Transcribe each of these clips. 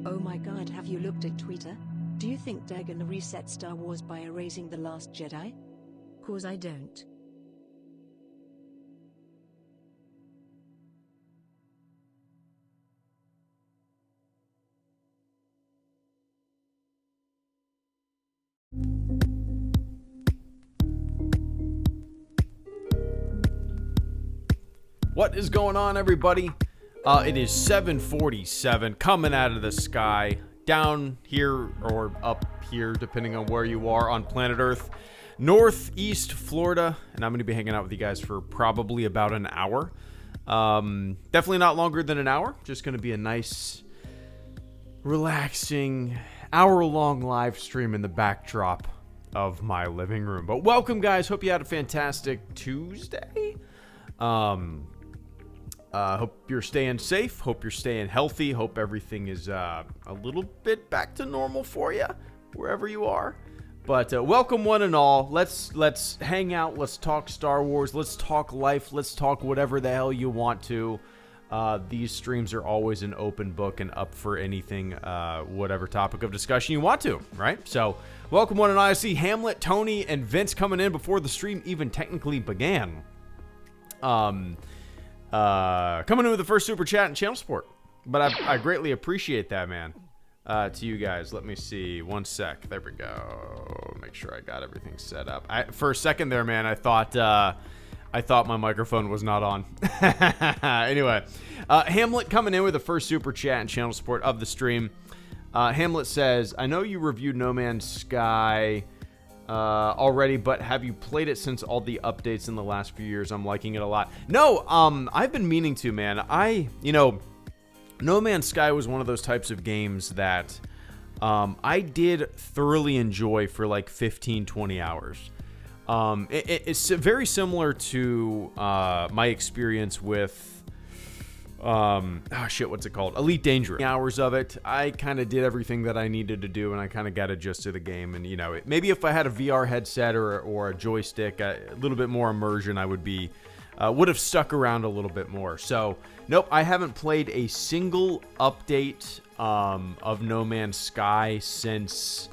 Oh my god, have you looked at Twitter? Do you think they're gonna reset Star Wars by erasing The Last Jedi? 'Cause I don't. What is going on, everybody? It is 7:47 coming out of the sky, down here or up here, depending on where you are on planet Earth, northeast Florida, and I'm going to be hanging out with you guys for probably about an hour. Definitely not longer than an hour. Just going to be a nice, relaxing, hour-long live stream in the backdrop of my living room. But welcome, guys. Hope you had a fantastic Tuesday. Hope you're staying safe. Hope you're staying healthy. Hope everything is a little bit back to normal for you, wherever you are. But welcome, one and all. Let's hang out. Let's talk Star Wars. Let's talk life. Let's talk whatever the hell you want to. These streams are always an open book and up for anything, whatever topic of discussion you want to, right? So welcome, one and all. I see Hamlet, Tony, and Vince coming in before the stream even technically began. Coming in with the first super chat and channel support, but I greatly appreciate that, man. To you guys, let me see, one sec. There we go. Make sure I got everything set up. For a second there, man, I thought my microphone was not on. Anyway, Hamlet coming in with the first super chat and channel support of the stream. Hamlet says, "I know you reviewed No Man's Sky already, but have you played it since all the updates in the last few years? I'm liking it a lot." No, I've been meaning to, man. No Man's Sky was one of those types of games that I did thoroughly enjoy for like 15-20 hours. It's very similar to my experience with what's it called? Elite Dangerous. Hours of it, I kind of did everything that I needed to do, and I kind of got a gist of the game. And maybe if I had a VR headset or a joystick, a little bit more immersion, I would have stuck around a little bit more. So nope, I haven't played a single update of No Man's Sky since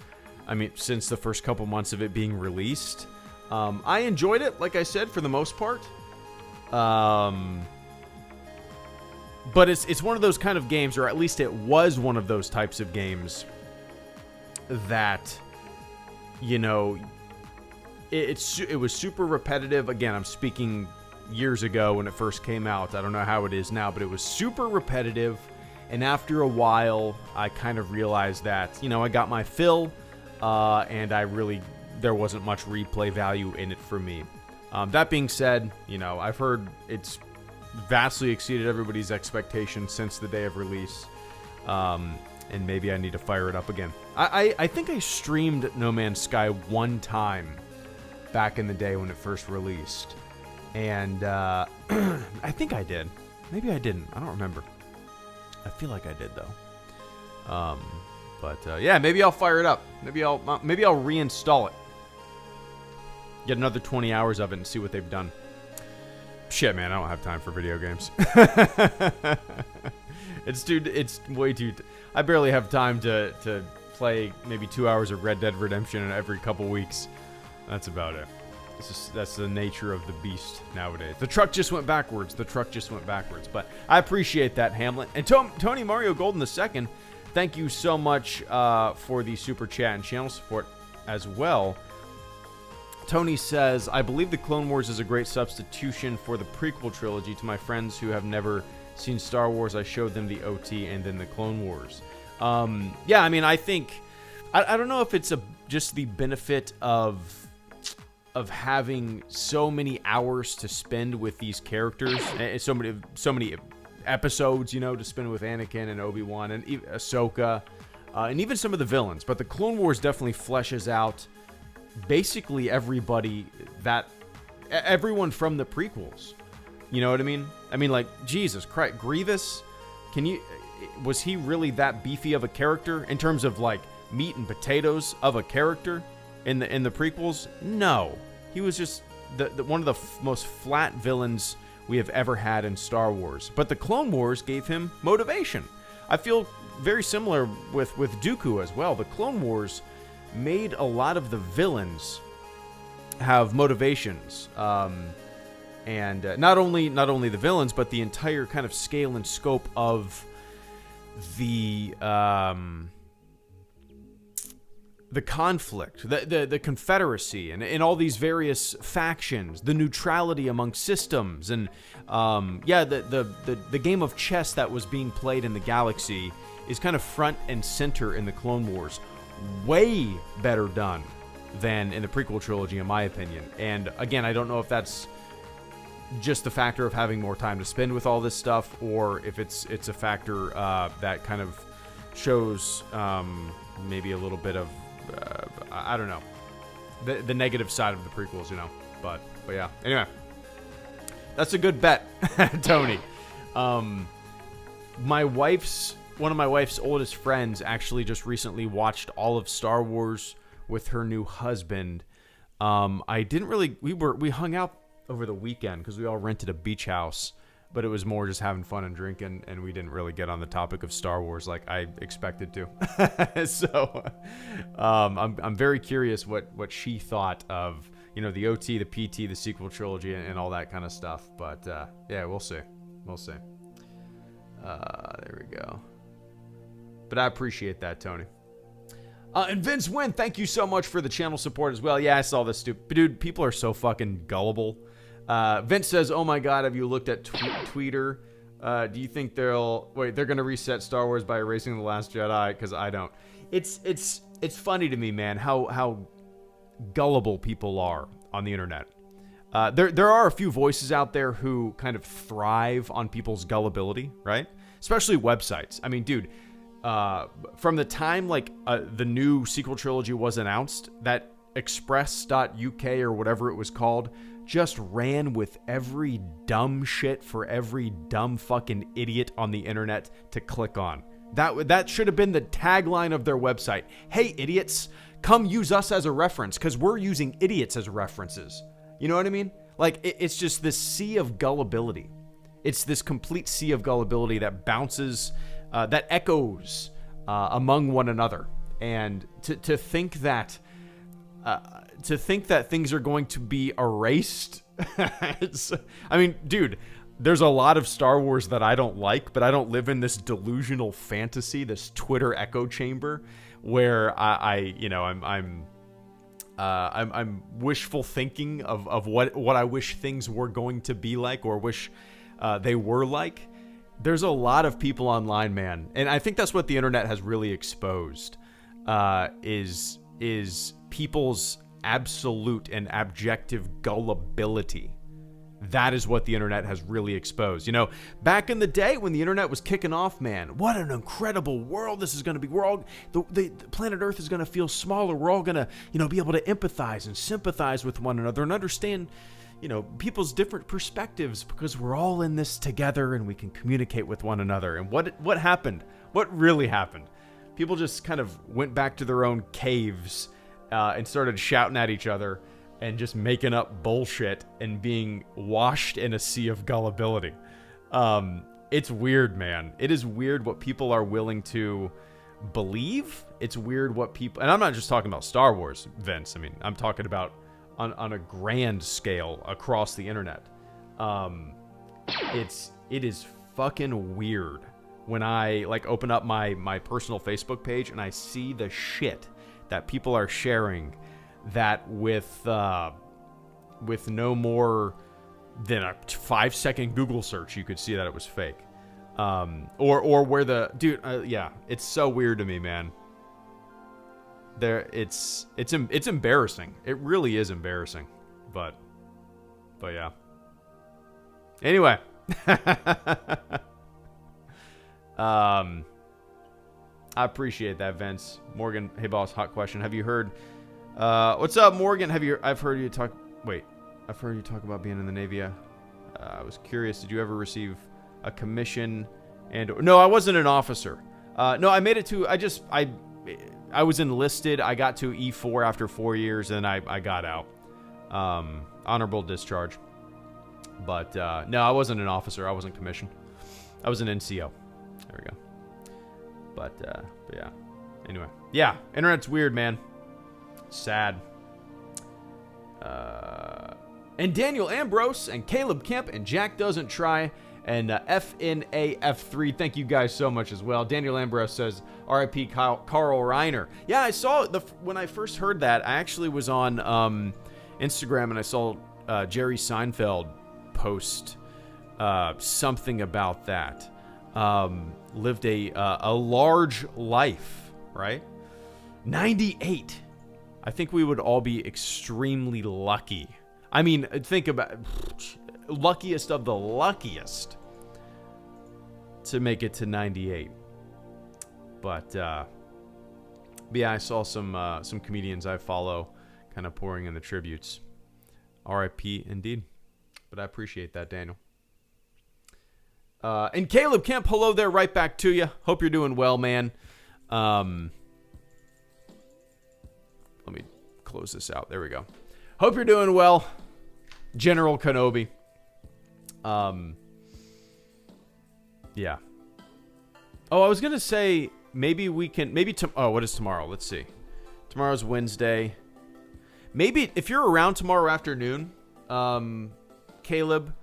the first couple months of it being released. I enjoyed it, like I said, for the most part. But it's one of those kind of games, or at least it was one of those types of games, that, you know, it was super repetitive. Again, I'm speaking years ago when it first came out. I don't know how it is now, but it was super repetitive. And after a while, I kind of realized that, you know, I got my fill, and there wasn't much replay value in it for me. That being said, you know, I've heard it's vastly exceeded everybody's expectations since the day of release. And maybe I need to fire it up again. I think I streamed No Man's Sky one time back in the day when it first released. And I think I did. Maybe I didn't. I don't remember. I feel like I did, though. Yeah, maybe I'll fire it up. Maybe I'll reinstall it. Get another 20 hours of it and see what they've done. Shit, man, I don't have time for video games. It's way too... I barely have time to play maybe 2 hours of Red Dead Redemption every couple weeks. That's about it. That's the nature of the beast nowadays. The truck just went backwards. But I appreciate that, Hamlet. And Tony Mario Golden II, thank you so much for the super chat and channel support as well. Tony says, I believe the Clone Wars is a great substitution for the prequel trilogy. To my friends who have never seen Star Wars, I showed them the OT and then the Clone Wars. Yeah, I mean, I think... I don't know if it's just the benefit of having so many hours to spend with these characters, and so many episodes, you know, to spend with Anakin and Obi-Wan and Ahsoka, and even some of the villains. But the Clone Wars definitely fleshes out basically everyone from the prequels. You know what I mean? I mean, like, Jesus Christ, Grievous, was he really that beefy of a character in terms of, like, meat and potatoes of a character in the prequels? No. He was just one of the most flat villains we have ever had in Star Wars. But the Clone Wars gave him motivation. I feel very similar with Dooku as well. The Clone Wars made a lot of the villains have motivations, and not only the villains, but the entire kind of scale and scope of the conflict, the Confederacy, and all these various factions, the neutrality among systems, and the game of chess that was being played in the galaxy is kind of front and center in the Clone Wars. Way better done than in the prequel trilogy, in my opinion. And again, I don't know if that's just the factor of having more time to spend with all this stuff, or if it's a factor that kind of shows maybe a little bit of I don't know, the negative side of the prequels, you know. But yeah. Anyway, that's a good bet, Tony. One of my wife's oldest friends actually just recently watched all of Star Wars with her new husband. We hung out over the weekend because we all rented a beach house, but it was more just having fun and drinking, and we didn't really get on the topic of Star Wars like I expected to. So I'm very curious what she thought of, you know, the OT, the PT, the sequel trilogy, and all that kind of stuff. But yeah, we'll see. There we go. But I appreciate that, Tony. And Vince Wynn, thank you so much for the channel support as well. Yeah, I saw this stupid. Dude, people are so fucking gullible. Vince says, oh my God, have you looked at Twitter? Do you think they're going to reset Star Wars by erasing The Last Jedi? Because I don't. It's funny to me, man, how gullible people are on the internet. There are a few voices out there who kind of thrive on people's gullibility, right? Especially websites. I mean, dude, from the time the new sequel trilogy was announced, that express.uk or whatever it was called just ran with every dumb shit for every dumb fucking idiot on the internet to click on. That should have been the tagline of their website. Hey, idiots, come use us as a reference, because we're using idiots as references. You know what I mean? Like, it's just this sea of gullibility. It's this complete sea of gullibility that bounces, that echoes among one another. And to think that things are going to be erased, I mean, dude, there's a lot of Star Wars that I don't like, but I don't live in this delusional fantasy, this Twitter echo chamber, where I'm wishful thinking of what I wish things were going to be like, or wish they were like. There's a lot of people online, man, and I think that's what the internet has really exposed, is people's absolute and objective gullibility. That is what the internet has really exposed. You know, back in the day when the internet was kicking off, man, what an incredible world this is going to be. We're all, the planet Earth is going to feel smaller. We're all going to, be able to empathize and sympathize with one another and understand, people's different perspectives, because we're all in this together and we can communicate with one another. And what happened? What really happened? People just kind of went back to their own caves and started shouting at each other and just making up bullshit and being washed in a sea of gullibility. It's weird, man. It is weird what people are willing to believe. It's weird what people... And I'm not just talking about Star Wars, Vince. I mean, I'm talking about on a grand scale across the internet. It is fucking weird when I open up my personal Facebook page and I see the shit that people are sharing, that with no more than a 5-second Google search, you could see that it was fake. Or where the dude, it's so weird to me, man. It's embarrassing. It really is embarrassing. But yeah. Anyway, I appreciate that, Vince. Morgan, hey boss, hot question. Have you heard? What's up, Morgan? I've heard you talk about being in the Navy. I was curious. Did you ever receive a commission? No, I wasn't an officer. No, I made it to. I was enlisted. I got to E4 after 4 years, and I got out. Honorable discharge. But no, I wasn't an officer. I wasn't commissioned. I was an NCO. There we go. But yeah. Anyway, yeah. Internet's weird, man. Sad. And Daniel Ambrose and Caleb Kemp and Jack Doesn't Try and FNAF3, thank you guys so much as well. Daniel Ambrose says, RIP Carl Reiner. Yeah, I saw when I first heard that, I actually was on Instagram and I saw Jerry Seinfeld post something about that. Lived a large life, right? 98. I think we would all be extremely lucky. I mean, think about luckiest of the luckiest to make it to 98. But yeah, I saw some comedians I follow kind of pouring in the tributes. R.I.P. indeed. But I appreciate that, Daniel. And Caleb Kemp, hello there, right back to you. Hope you're doing well, man. Let me close this out. There we go. Hope you're doing well, General Kenobi. Yeah. Oh, I was going to say, maybe we can, what is tomorrow? Let's see. Tomorrow's Wednesday. Maybe if you're around tomorrow afternoon, Caleb,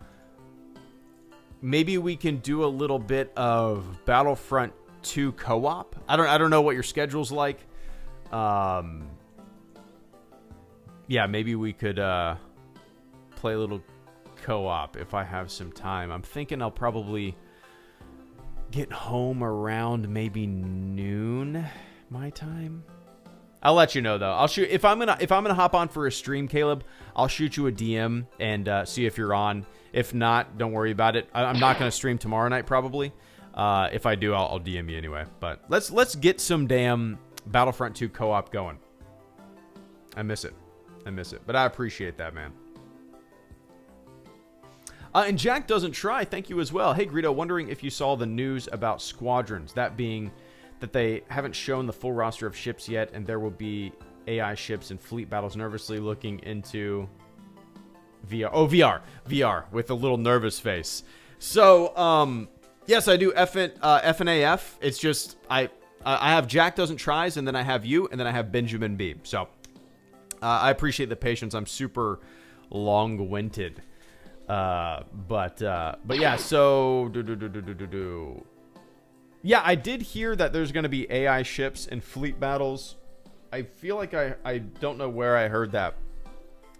maybe we can do a little bit of Battlefront 2 co-op. I don't know what your schedule's like. Yeah, maybe we could play a little co-op if I have some time. I'm thinking I'll probably get home around maybe noon my time. I'll let you know though. I'll shoot if I'm gonna hop on for a stream, Caleb. I'll shoot you a DM and see if you're on. If not, don't worry about it. I'm not gonna stream tomorrow night probably. If I do, I'll DM you anyway. But let's get some damn Battlefront 2 co-op going. I miss it, but I appreciate that, man. And Jack Doesn't Try, thank you as well. Hey, Greedo, wondering if you saw the news about Squadrons, that being that they haven't shown the full roster of ships yet, and there will be AI ships and fleet battles. Nervously looking into VR. Oh, VR, with a little nervous face. So, yes, I do FNAF. It's just, I have Jack Doesn't Tries, and then I have you, and then I have Benjamin B. So, I appreciate the patience. I'm super long-winded. But yeah, so Yeah, I did hear that there's going to be AI ships in fleet battles. I feel like I don't know where I heard that,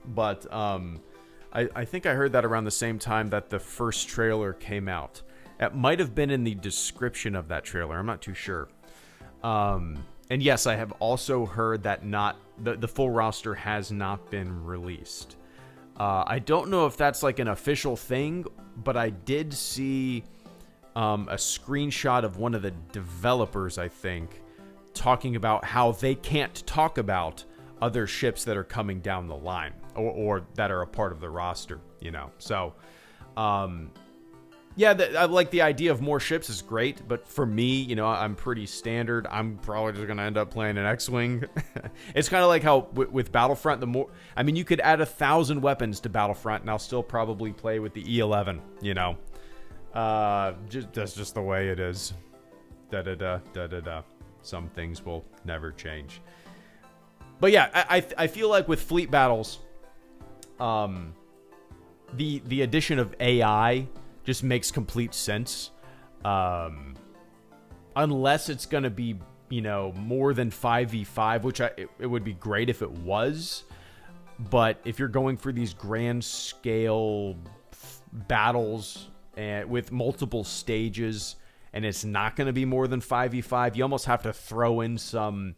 but I think I heard that around the same time that the first trailer came out. It might have been in the description of that trailer. I'm not too sure. And yes, I have also heard that the full roster has not been released. I don't know if that's like an official thing, but I did see a screenshot of one of the developers, I think, talking about how they can't talk about other ships that are coming down the line or that are a part of the roster, you know. So, yeah, I like the idea of more ships is great, but for me, you know, I'm pretty standard. I'm probably just going to end up playing an X-Wing. It's kind of like how with Battlefront, you could add 1,000 weapons to Battlefront and I'll still probably play with the E11, you know. That's just the way it is. Da-da-da. Some things will never change. But yeah, I feel like with fleet battles, the addition of AI just makes complete sense. Unless it's going to be, you know, more than 5v5, which it would be great if it was. But if you're going for these grand scale battles and with multiple stages and it's not going to be more than 5v5, you almost have to throw in some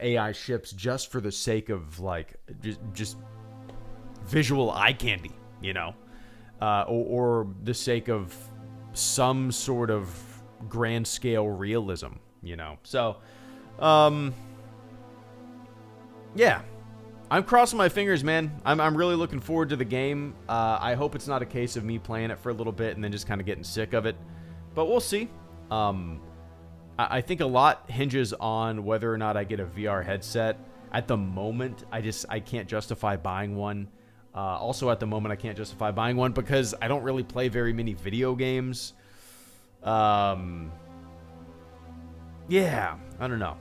AI ships just for the sake of like just visual eye candy, you know. Or the sake of some sort of grand scale realism, you know. So, yeah, I'm crossing my fingers, man. I'm really looking forward to the game. I hope it's not a case of me playing it for a little bit and then just kind of getting sick of it, but we'll see. I think a lot hinges on whether or not I get a VR headset. At the moment, I can't justify buying one. Also, at the moment, I can't justify buying one because I don't really play very many video games. Yeah, I don't know.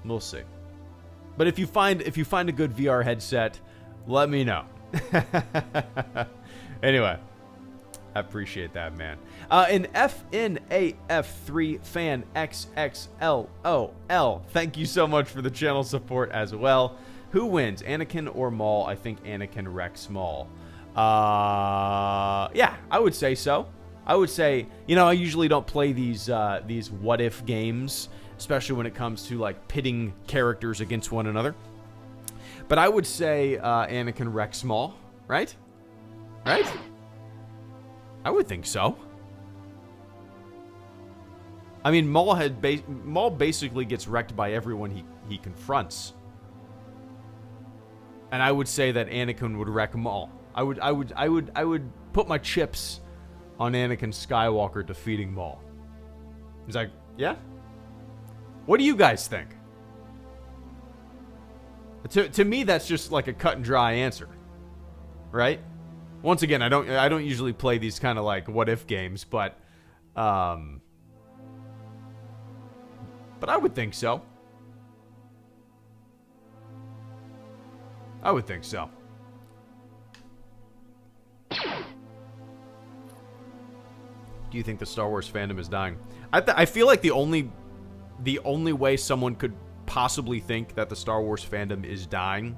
We'll see. But if you find a good VR headset, let me know. Anyway, I appreciate that, man. An FNAF3 fan XXLOL. Thank you so much for the channel support as well. Who wins, Anakin or Maul? I think Anakin wrecks Maul. Yeah, I would say so. I would say, you know, I usually don't play these what if games, especially when it comes to like pitting characters against one another. But I would say Anakin wrecks Maul, right? Right? I would think so. I mean, Maul basically gets wrecked by everyone he confronts. And I would say that Anakin would wreck Maul. I would put my chips on Anakin Skywalker defeating Maul. He's like, yeah? What do you guys think? To me, that's just like a cut and dry answer, right? Once again, I don't usually play these kind of like what if games, but I would think so. I would think so. Do you think the Star Wars fandom is dying? I feel like the only way someone could possibly think that the Star Wars fandom is dying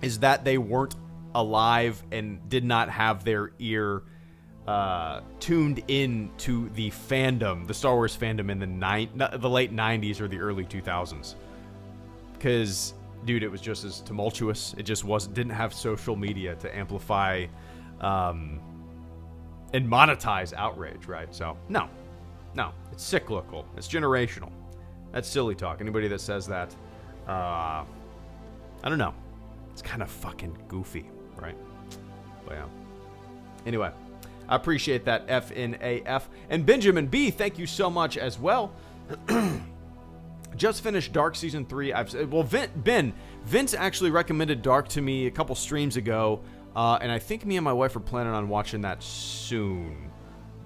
is that they weren't alive and did not have their ear tuned in to the fandom, the Star Wars fandom in the late 90s or the early 2000s. Because, dude, it was just as tumultuous. It just didn't have social media to amplify and monetize outrage, right? So, no, it's cyclical. It's generational. That's silly talk. Anybody that says that, I don't know. It's kind of fucking goofy, right? But yeah. Anyway, I appreciate that, FNAF. And Benjamin B, thank you so much as well. Just finished Dark Season 3. Vince actually recommended Dark to me a couple streams ago, and I think me and my wife are planning on watching that soon.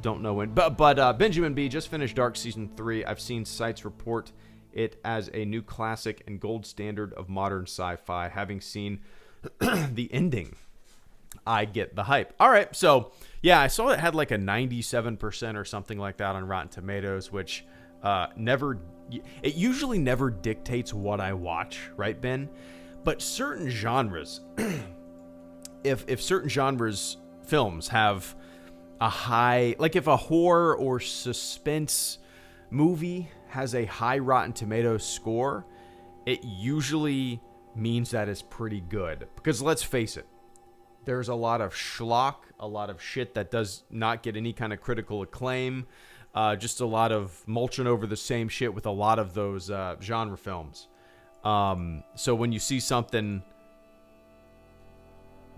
Don't know when. But Benjamin B just finished Dark Season 3. I've seen sites report it as a new classic and gold standard of modern sci-fi, having seen the ending. I get the hype. All right, so yeah, I saw it had like a 97% or something like that on Rotten Tomatoes, which it usually never dictates what I watch, right, Ben? But certain genres, if certain genres films have a high, like if a horror or suspense movie has a high Rotten Tomatoes score, it usually means that it's pretty good. Because let's face it, there's a lot of schlock, a lot of shit that does not get any kind of critical acclaim, just a lot of mulching over the same shit with a lot of those genre films. So when you see something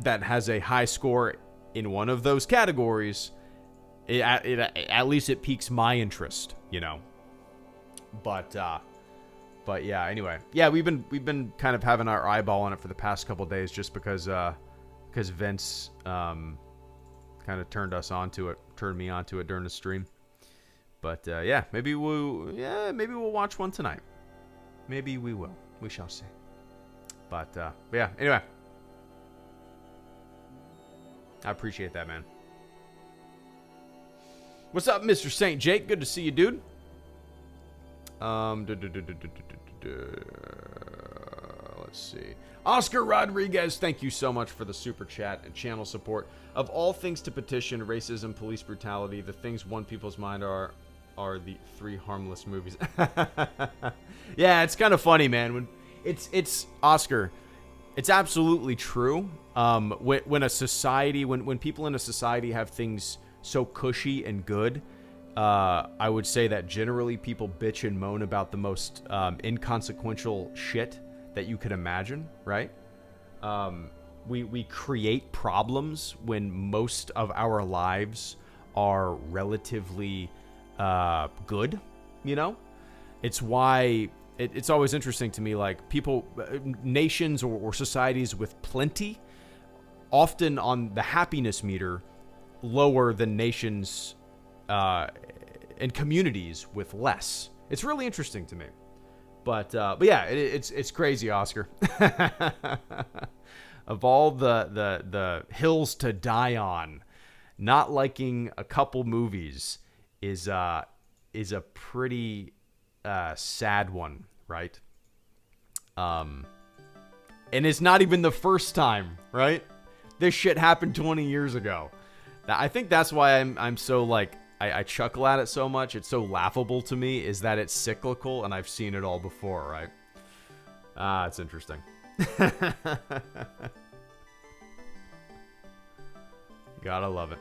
that has a high score in one of those categories, at least it piques my interest, you know. But yeah, anyway, yeah, we've been kind of having our eyeball on it for the past couple days, just because Vince kind of turned me onto it during the stream. But yeah, maybe we'll watch one tonight. Maybe we will. We shall see. But yeah, anyway, I appreciate that, man. What's up, Mr. St. Jake? Good to see you, dude. Let's see. Oscar Rodriguez, thank you so much for the super chat and channel support. Of all things to petition, racism, police brutality, the things on people's mind are the 3 harmless movies. Yeah, it's kind of funny, man. When it's Oscar, it's absolutely true. When a society, when people in a society have things so cushy and good, I would say that generally people bitch and moan about the most inconsequential shit that you could imagine, right? We create problems when most of our lives are relatively good, you know? It's why it's always interesting to me, like people, nations or societies with plenty, often on the happiness meter, lower than nations and communities with less. It's really interesting to me. But yeah, it's crazy, Oscar. Of all the hills to die on, not liking a couple movies is a pretty sad one, right? And it's not even the first time, right? This shit happened 20 years ago. I think that's why I'm so like, I chuckle at it so much. It's so laughable to me, is that it's cyclical and I've seen it all before, right? It's interesting. Gotta love it.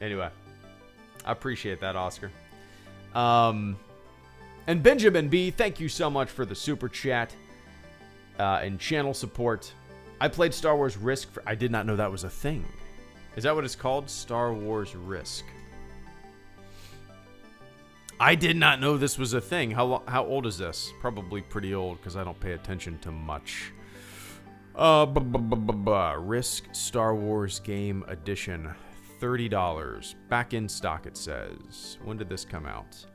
Anyway, I appreciate that, Oscar. And Benjamin B, thank you so much for the super chat and channel support. I played Star Wars Risk. I did not know that was a thing. Is that what it's called? Star Wars Risk. I did not know this was a thing. How old is this? Probably pretty old because I don't pay attention to much. Risk Star Wars Game Edition. $30. Back in stock, it says. When did this come out?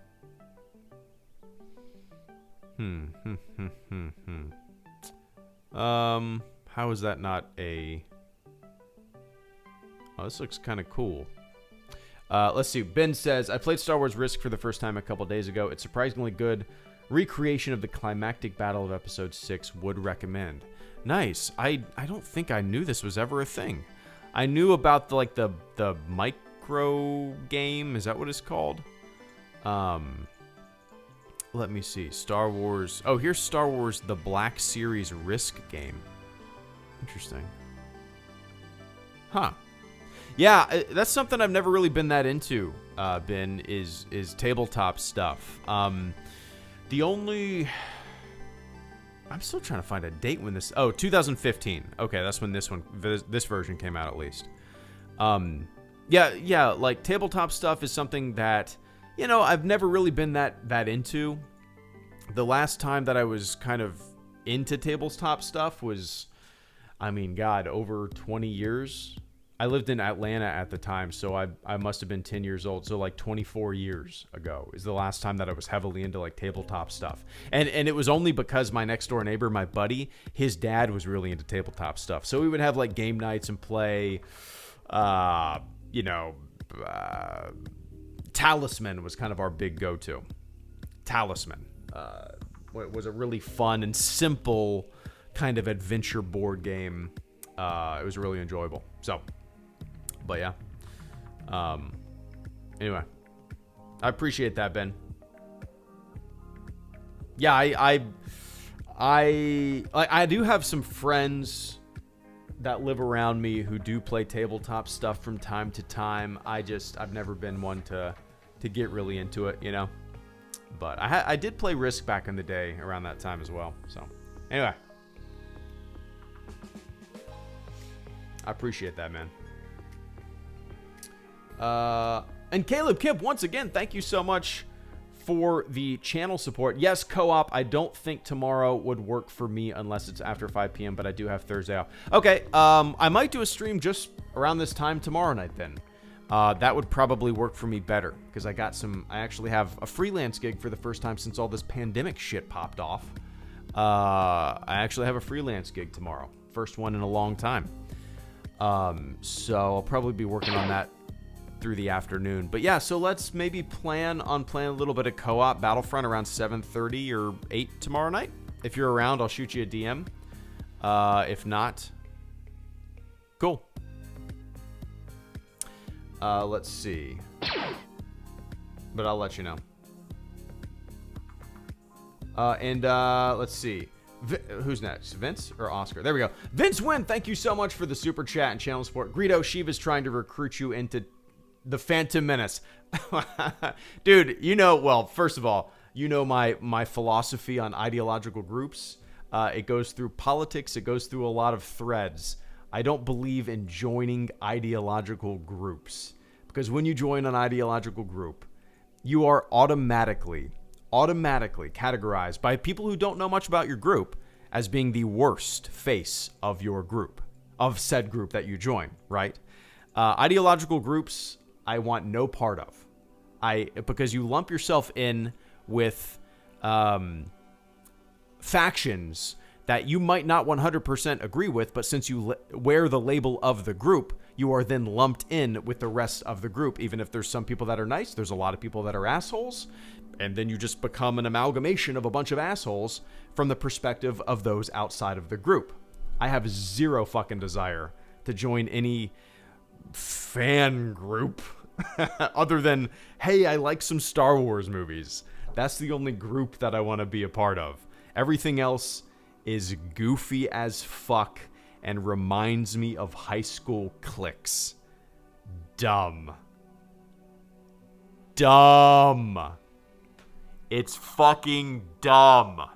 How is that not a... Oh, this looks kind of cool. Let's see. Ben says, I played Star Wars Risk for the first time a couple days ago. It's surprisingly good. Recreation of the climactic battle of Episode 6. Would recommend. Nice. I don't think I knew this was ever a thing. I knew about the micro game. Is that what it's called? Let me see. Star Wars. Oh, here's Star Wars The Black Series Risk game. Interesting. Huh. Yeah, that's something I've never really been that into, Ben, is tabletop stuff. The only... I'm still trying to find a date when this... Oh, 2015. Okay, that's when this version came out, at least. Yeah, like, tabletop stuff is something that, you know, I've never really been that into. The last time that I was kind of into tabletop stuff was, I mean, God, over 20 years I lived in Atlanta at the time, so I must have been 10 years old. So like 24 years ago is the last time that I was heavily into like tabletop stuff. And it was only because my next door neighbor, my buddy, his dad was really into tabletop stuff. So we would have like game nights and play, Talisman was kind of our big go-to. Talisman was a really fun and simple kind of adventure board game. It was really enjoyable. So, but yeah. Anyway, I appreciate that, Ben. Yeah, I do have some friends that live around me who do play tabletop stuff from time to time. I've never been one to get really into it, you know. But I did play Risk back in the day around that time as well. So, anyway. I appreciate that, man. And Caleb Kip, once again, thank you so much for the channel support. Yes, co-op, I don't think tomorrow would work for me unless it's after 5 p.m., but I do have Thursday off. Okay, I might do a stream just around this time tomorrow night then. That would probably work for me better because I actually have a freelance gig for the first time since all this pandemic shit popped off. I actually have a freelance gig tomorrow. First one in a long time. So I'll probably be working on that through the afternoon. But yeah, so let's maybe plan a little bit of co-op Battlefront around 7:30 or 8 tomorrow night. If you're around, I'll shoot you a DM. If not, cool. Let's see. But I'll let you know. Let's see. Who's next? Vince or Oscar? There we go. Vince Wynn, thank you so much for the super chat and channel support. Greedo, Shiva's trying to recruit you into the Phantom Menace. Dude, well, first of all, my philosophy on ideological groups. It goes through politics. It goes through a lot of threads. I don't believe in joining ideological groups because when you join an ideological group, you are automatically categorized by people who don't know much about your group as being the worst face of your group, of said group that you join, right? Ideological groups, I want no part of. Because you lump yourself in with factions that you might not 100% agree with, but since you wear the label of the group, you are then lumped in with the rest of the group. Even if there's some people that are nice, there's a lot of people that are assholes, and then you just become an amalgamation of a bunch of assholes from the perspective of those outside of the group. I have zero fucking desire to join any fan group other than, hey, I like some Star Wars movies. That's the only group that I want to be a part of. Everything else is goofy as fuck and reminds me of high school cliques. Dumb. It's fucking dumb.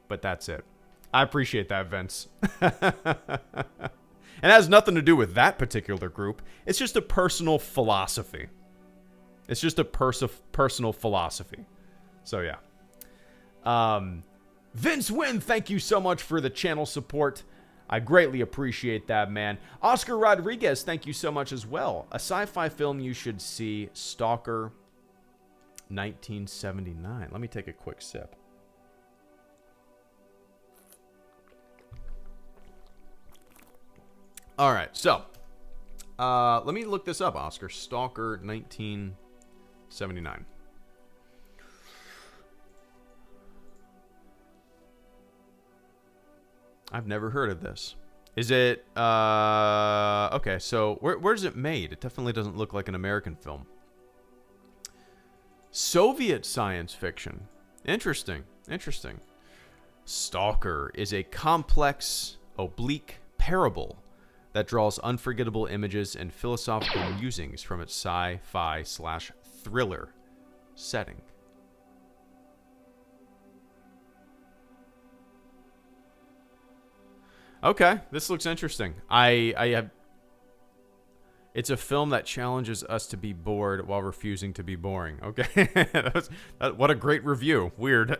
But that's it. I appreciate that, Vince. And it has nothing to do with that particular group. It's just a personal philosophy. It's just a personal philosophy. So, yeah. Vince Wynn, thank you so much for the channel support. I greatly appreciate that, man. Oscar Rodriguez, thank you so much as well. A sci-fi film you should see, Stalker 1979. Let me take a quick sip. All right, so let me look this up, Oscar. Stalker 1979. I've never heard of this. Is it okay, so where's it made? It definitely doesn't look like an American film. Soviet science fiction. Interesting. Stalker is a complex, oblique parable that draws unforgettable images and philosophical musings from its sci-fi/thriller setting. Okay, this looks interesting. I have. It's a film that challenges us to be bored while refusing to be boring. Okay, what a great review. Weird.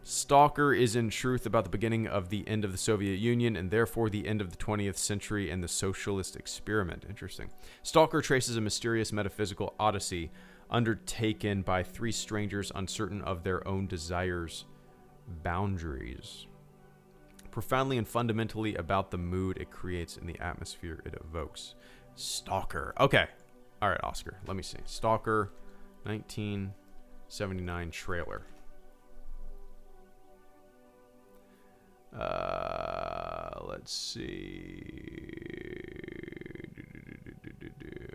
Stalker is in truth about the beginning of the end of the Soviet Union and therefore the end of the 20th century and the socialist experiment. Interesting. Stalker traces a mysterious metaphysical odyssey undertaken by three strangers uncertain of their own desires' boundaries. Profoundly and fundamentally about the mood it creates and the atmosphere it evokes. Stalker. Okay. All right, Oscar. Let me see. Stalker, 1979 trailer. Let's see.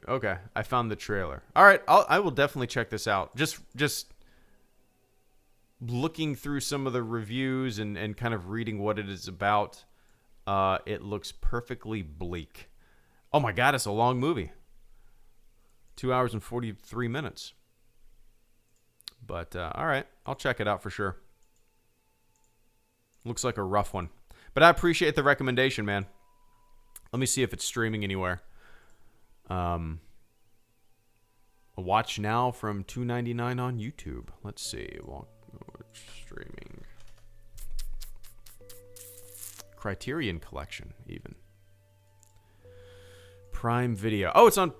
Okay, I found the trailer. All right, I will definitely check this out. Just looking through some of the reviews and kind of reading what it is about, it looks perfectly bleak. Oh my God, it's a long movie. 2 hours and 43 minutes. But all right, I'll check it out for sure. Looks like a rough one. But I appreciate the recommendation, man. Let me see if it's streaming anywhere. Watch now from $2.99 on YouTube. Let's see. Streaming. Criterion Collection, even. Prime Video. Oh, it's on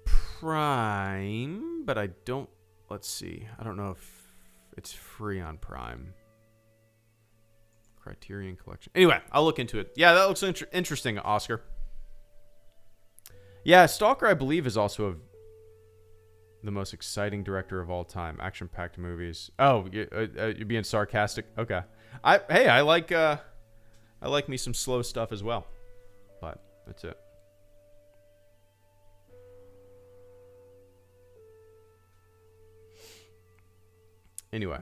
Prime, but I don't... Let's see. I don't know if it's free on Prime. Criterion Collection. Anyway, I'll look into it. Yeah, that looks interesting, Oscar. Yeah, Stalker, I believe, is also the most exciting director of all time. Action-packed movies. Oh, you're being sarcastic? Okay. I like me some slow stuff as well. But that's it. Anyway.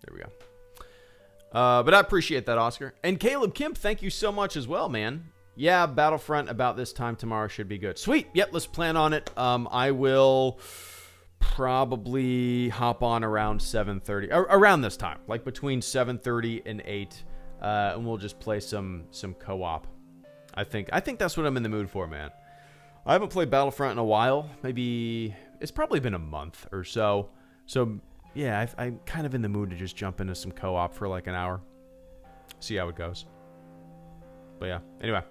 There we go. But I appreciate that, Oscar. And Caleb Kemp, thank you so much as well, man. Yeah, Battlefront about this time tomorrow should be good. Sweet. Yep, let's plan on it. I will probably hop on around 7:30. Around this time. Like between 7:30 and 8. And we'll just play some co-op. I think that's what I'm in the mood for, man. I haven't played Battlefront in a while. Maybe it's probably been a month or so. So... yeah, I'm kind of in the mood to just jump into some co-op for like an hour. See how it goes. But yeah, anyway.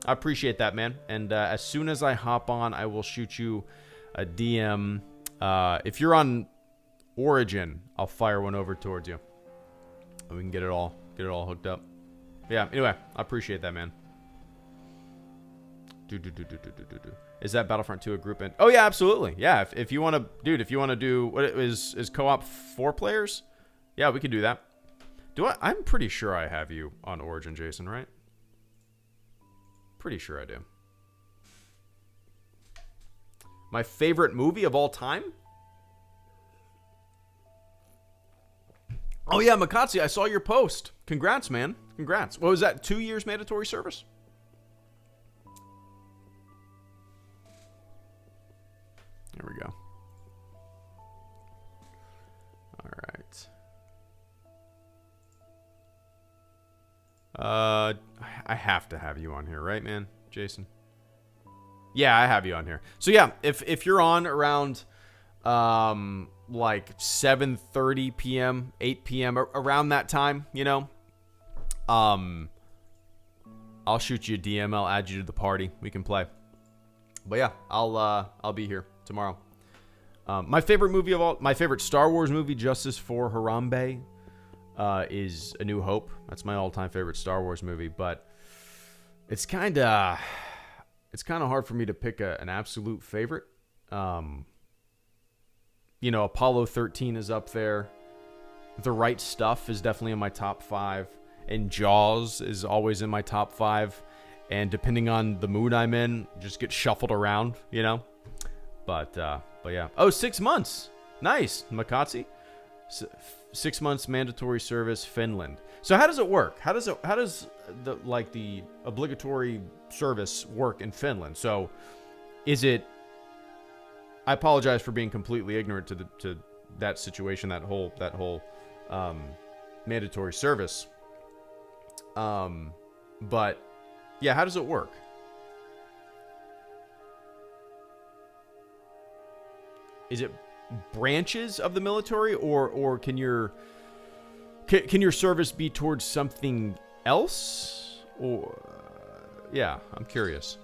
I appreciate that, man. And as soon as I hop on, I will shoot you a DM. If you're on Origin, I'll fire one over towards you. And we can get it all hooked up. But yeah, anyway, I appreciate that, man. Is that Battlefront 2 a group in? Oh yeah, absolutely. Yeah, if you want to, dude, if you want to do what is co-op 4 players? Yeah, we could do that. I'm pretty sure I have you on Origin, Jason, right? Pretty sure I do. My favorite movie of all time? Oh yeah, Makatsi, I saw your post. Congrats, man. Congrats. What was that? 2 years mandatory service? There we go. All right. I have to have you on here, right, man, Jason? Yeah, I have you on here. So yeah, if you're on around like 7:30 p.m., 8 p.m., around that time, you know, I'll shoot you a DM. I'll add you to the party. We can play. But yeah, I'll be here tomorrow. My favorite Star Wars movie, Justice for Harambe, is A New Hope. That's my all-time favorite Star Wars movie, but it's kind of hard for me to pick an absolute favorite. You know, Apollo 13 is up there. The Right Stuff is definitely in my top 5, and Jaws is always in my top 5. And depending on the mood I'm in, just get shuffled around, you know. But yeah. Oh, 6 months. Nice, Makatsi. 6 months mandatory service, Finland. So how does it work? How does the obligatory service work in Finland? So is it? I apologize for being completely ignorant to that situation, that whole mandatory service. But yeah, how does it work? branches of the military, or can your service be towards something else? Or yeah, I'm curious.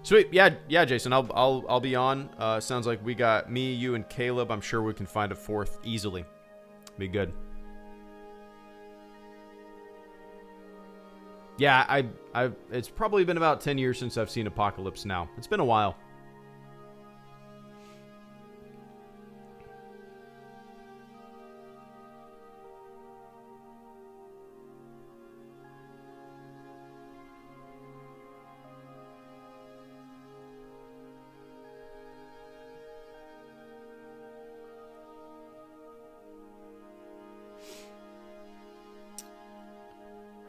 Sweet. Yeah, Jason, I'll be on. Sounds like we got me, you, and Caleb. I'm sure we can find a fourth easily. Be good. Yeah, it's probably been about 10 years since I've seen Apocalypse Now. It's been a while.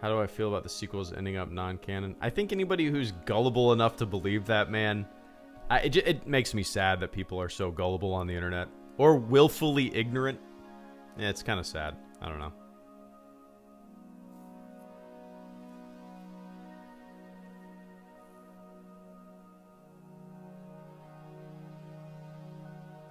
How do I feel about the sequels ending up non-canon? I think anybody who's gullible enough to believe that, man, it makes me sad that people are so gullible on the internet. Or willfully ignorant. Yeah, it's kind of sad. I don't know.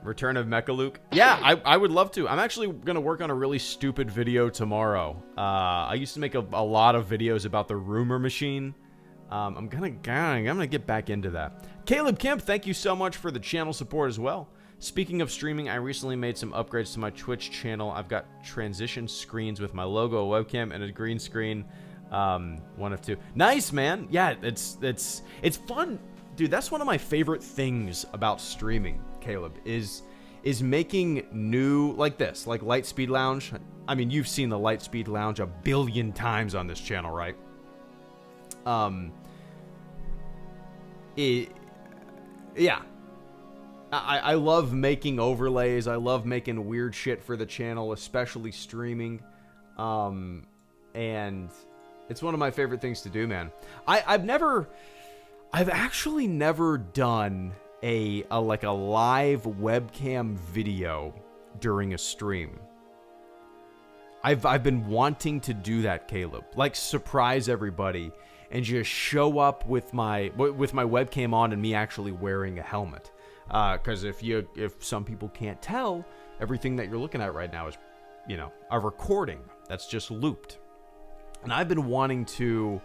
Return of Mecha Luke? Yeah, I would love to. I'm actually going to work on a really stupid video tomorrow. I used to make a lot of videos about the rumor machine. I'm gonna get back into that. Caleb Kemp, thank you so much for the channel support as well. Speaking of streaming, I recently made some upgrades to my Twitch channel. I've got transition screens with my logo, a webcam, and a green screen. One of two. Nice, man. Yeah, it's fun. Dude, that's one of my favorite things about streaming, Caleb, is making new, like this, like Lightspeed Lounge. I mean, you've seen the Lightspeed Lounge a billion times on this channel, right? Yeah. I love making overlays. I love making weird shit for the channel, especially streaming. And it's one of my favorite things to do, man. I've actually never done a live webcam video during a stream. I've been wanting to do that, Caleb. Like, surprise everybody and just show up with my webcam on and me actually wearing a helmet. Because if some people can't tell, everything that you're looking at right now is, a recording that's just looped. And I've been wanting to,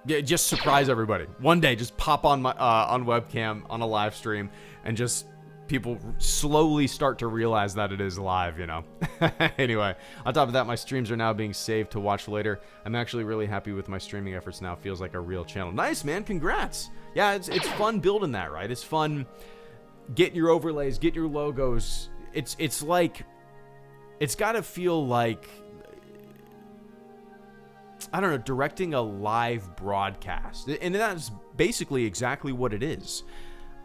just surprise everybody. One day, just pop on my on webcam on a live stream, and just people slowly start to realize that it is live. Anyway, on top of that, my streams are now being saved to watch later. I'm actually really happy with my streaming efforts now. Feels like a real channel. Nice, man. Congrats. Yeah, it's fun building that, right? It's fun. Get your overlays, get your logos. It's like, it's got to feel like, I don't know, directing a live broadcast. And that's basically exactly what it is.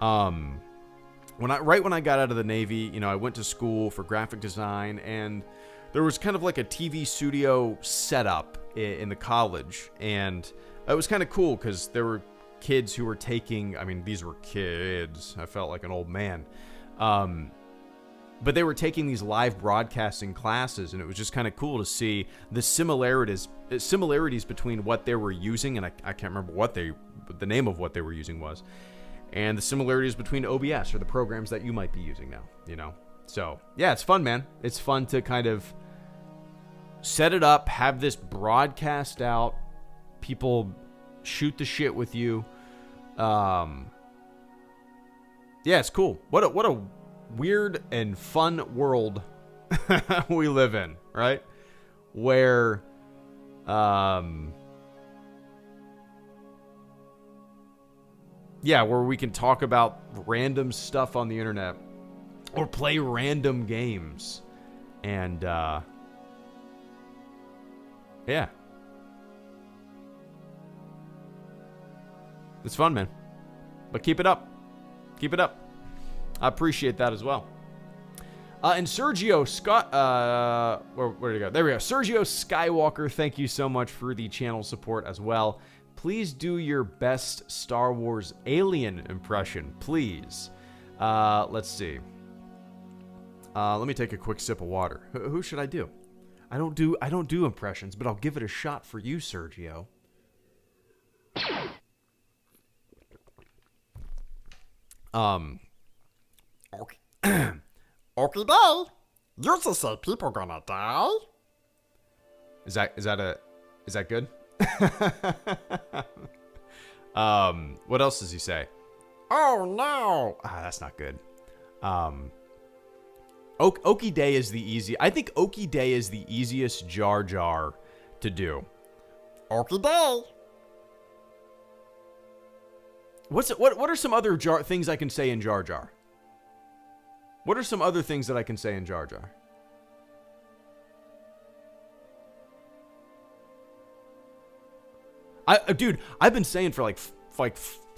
When I got out of the Navy, I went to school for graphic design, and there was kind of like a TV studio setup in the college. And it was kind of cool because there were kids who were taking, these were kids. I felt like an old man. But they were taking these live broadcasting classes, and it was just kind of cool to see the similarities between what they were using, and I can't remember what the name of what they were using was, and the similarities between OBS or the programs that you might be using now, So, yeah, it's fun, man. It's fun to kind of set it up, have this broadcast out, people shoot the shit with you. Yeah, it's cool. What a weird and fun world we live in, right? Where where we can talk about random stuff on the internet or play random games. And yeah, it's fun, man. But keep it up. I appreciate that as well. And Sergio Scott, where did it go? There we go. Sergio Skywalker, thank you so much for the channel support as well. Please do your best Star Wars alien impression, please. Let's see. Let me take a quick sip of water. Who should I do? I don't do impressions, but I'll give it a shot for you, Sergio. Okay. Okay, day. You just say people gonna die? Is that good? What else does he say? Oh no. That's not good. Okie Day is the easy. I think Okie Day is the easiest Jar Jar to do. Okay, day. What are some other things I can say in Jar Jar? What are some other things that I can say in Jar Jar? Dude, I've been saying for like a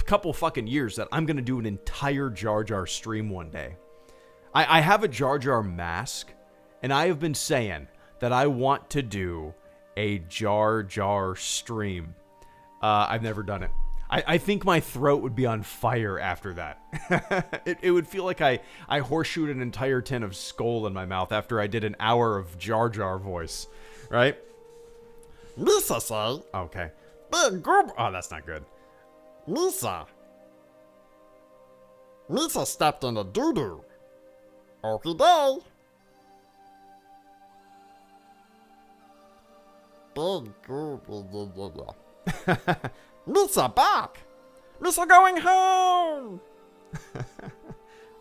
couple fucking years that I'm gonna do an entire Jar Jar stream one day. I have a Jar Jar mask, and I have been saying that I want to do a Jar Jar stream. I've never done it. I think my throat would be on fire after that. It would feel like I horseshoed an entire tin of Skull in my mouth after I did an hour of Jar Jar voice, right? Misa say. Okay. Big goob. Oh, that's not good. Misa. Misa stepped in a doo-doo. Okay, day. Big goob. Misa back. Misa going home.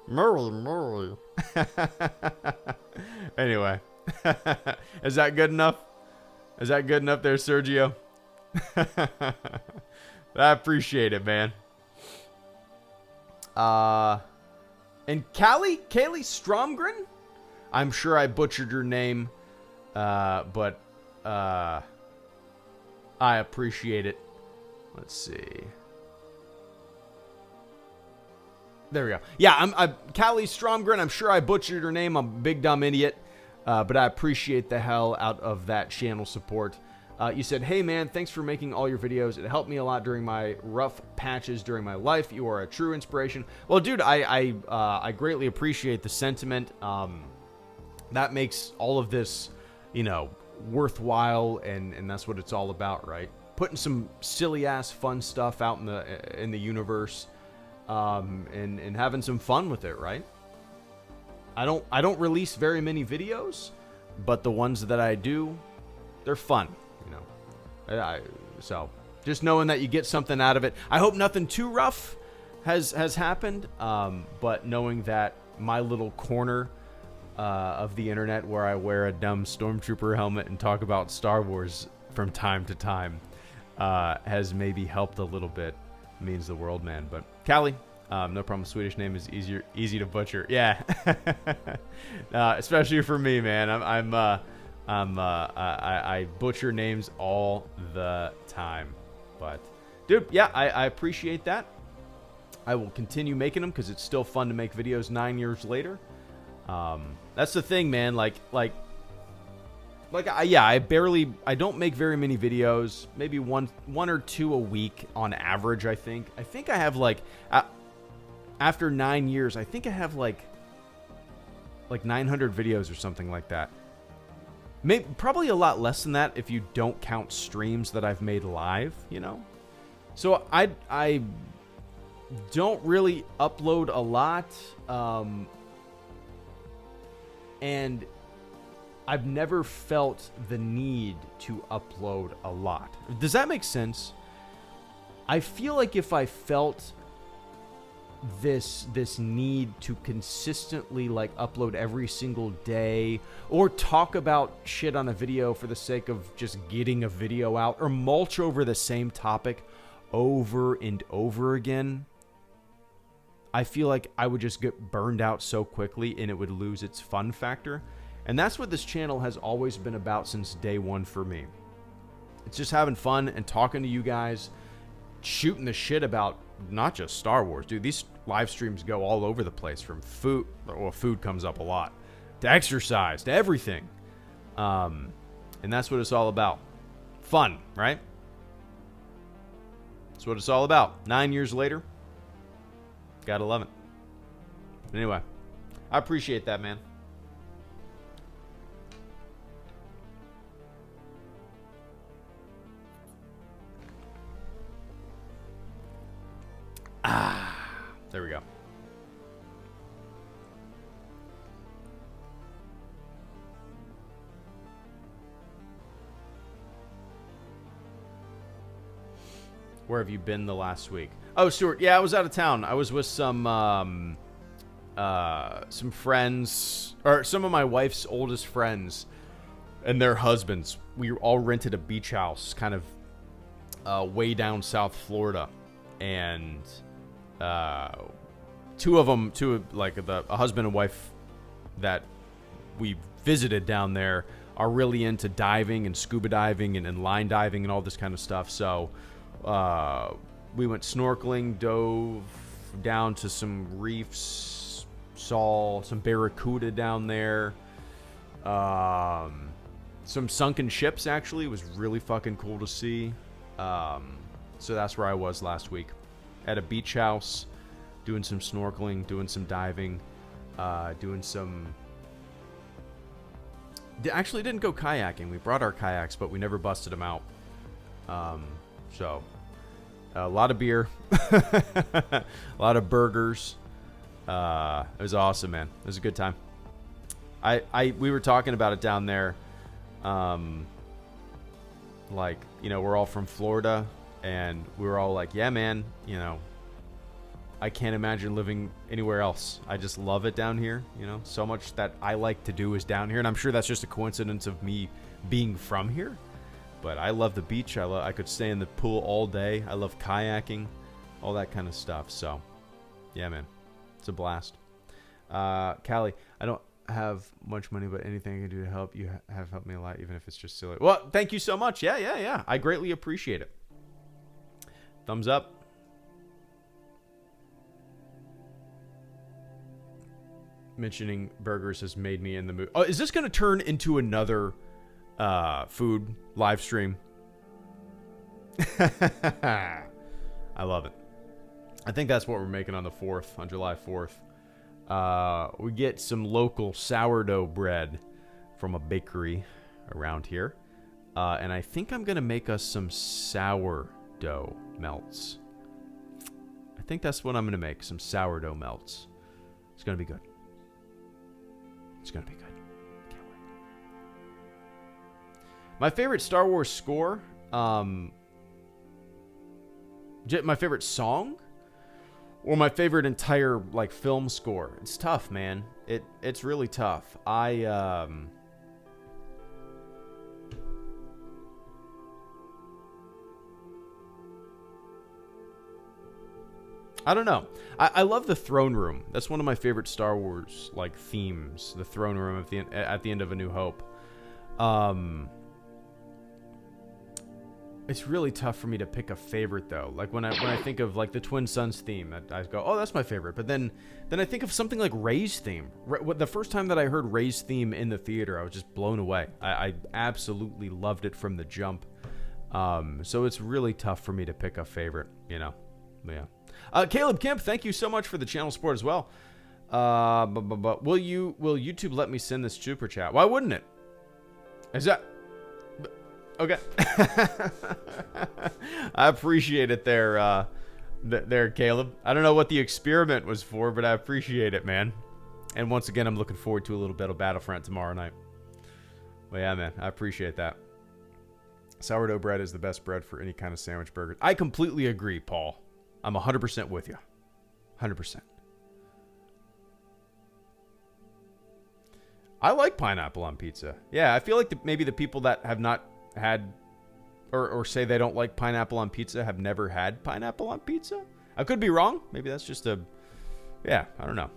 Murray. Anyway. Is that good enough? Is that good enough there, Sergio? I appreciate it, man. And Kaylee Stromgren? I'm sure I butchered your name, but I appreciate it. Let's see. There we go. Yeah, I'm Kaylee Stromgren. I'm sure I butchered her name. I'm a big dumb idiot, but I appreciate the hell out of that channel support. You said, hey man, thanks for making all your videos. It helped me a lot during my rough patches during my life. You are a true inspiration. Well, dude, I greatly appreciate the sentiment. That makes all of this, worthwhile, and that's what it's all about, right? Putting some silly ass fun stuff out in the universe, and having some fun with it, right? I don't release very many videos, but the ones that I do, they're fun. So just knowing that you get something out of it. I hope nothing too rough has happened, but knowing that my little corner of the internet where I wear a dumb stormtrooper helmet and talk about Star Wars from time to time has maybe helped a little bit, means the world, man. But Callie, no problem. Swedish name is easy to butcher. Yeah, especially for me, man. I butcher names all the time, but dude, yeah, I appreciate that. I will continue making them because it's still fun to make videos 9 years later. That's the thing, man. I don't make very many videos, maybe one or two a week on average. I think I have after 9 years, I think I have like 900 videos or something like that. Probably a lot less than that if you don't count streams that I've made live, So I don't really upload a lot, and I've never felt the need to upload a lot. Does that make sense? I feel like if I felt this need to consistently upload every single day or talk about shit on a video for the sake of just getting a video out or mulch over the same topic over and over again, I feel like I would just get burned out so quickly and it would lose its fun factor. And that's what this channel has always been about since day one for me. It's just having fun and talking to you guys, shooting the shit about not just Star Wars, dude. These live streams go all over the place, from food, well, food comes up a lot, to exercise, to everything. And that's what it's all about. Fun, right? That's what it's all about. 9 years later, gotta love it. Anyway, I appreciate that, man. There we go. Where have you been the last week? Oh, Stuart, yeah, I was out of town. I was with some friends, or some of my wife's oldest friends and their husbands. We all rented a beach house kind of way down South Florida. And two of them, a husband and wife that we visited down there are really into diving and scuba diving and line diving and all this kind of stuff. So we went snorkeling, dove down to some reefs, saw some barracuda down there. Some sunken ships, actually. It was really fucking cool to see. So that's where I was last week. At a beach house, doing some snorkeling, doing some diving, doing some... Actually didn't go kayaking. We brought our kayaks, but we never busted them out. So, a lot of beer, a lot of burgers. It was awesome, man. It was a good time. We were talking about it down there. Like, you know, we're all from Florida, and we were all like, yeah, man, you know, I can't imagine living anywhere else. I just love it down here. You know, so much that I like to do is down here, and I'm sure that's just a coincidence of me being from here. But I love the beach. I could stay in the pool all day. I love kayaking, all that kind of stuff. So, yeah, man, it's a blast. Callie, I don't have much money, but anything I can do to help you have helped me a lot, even if it's just silly. Well, thank you so much. Yeah. I greatly appreciate it. Thumbs up. Mentioning burgers has made me in the mood. Oh, is this going to turn into another food live stream? I love it. I think that's what we're making on the 4th, on July 4th. We get some local sourdough bread from a bakery around here. And I think I'm going to make us some sourdough melts. I think that's what I'm going to make, some sourdough melts. It's going to be good. It's going to be good. Can't wait. My favorite Star Wars score, my favorite song, or my favorite entire like film score. It's tough, man. It's really tough. I don't know. I love the throne room. That's one of my favorite Star Wars like themes. The throne room at the end of A New Hope. It's really tough for me to pick a favorite though. Like when I think of like the Twin Sons theme, I go, oh, that's my favorite. But then I think of something like Rey's theme. The first time that I heard Rey's theme in the theater, I was just blown away. I absolutely loved it from the jump. So it's really tough for me to pick a favorite, you know. But yeah. Caleb Kemp, thank you so much for the channel support as well. But will YouTube let me send this super chat? Why wouldn't it? Is that okay? I appreciate it there, Caleb. I don't know what the experiment was for, but I appreciate it, man. And once again, I'm looking forward to a little bit of Battlefront tomorrow night. Well, yeah, man, I appreciate that. Sourdough bread is the best bread for any kind of sandwich burger. I completely agree, Paul. I'm 100% with you. 100%. I like pineapple on pizza. Yeah, I feel like maybe the people that have not had or say they don't like pineapple on pizza have never had pineapple on pizza. I could be wrong. Maybe that's just I don't know.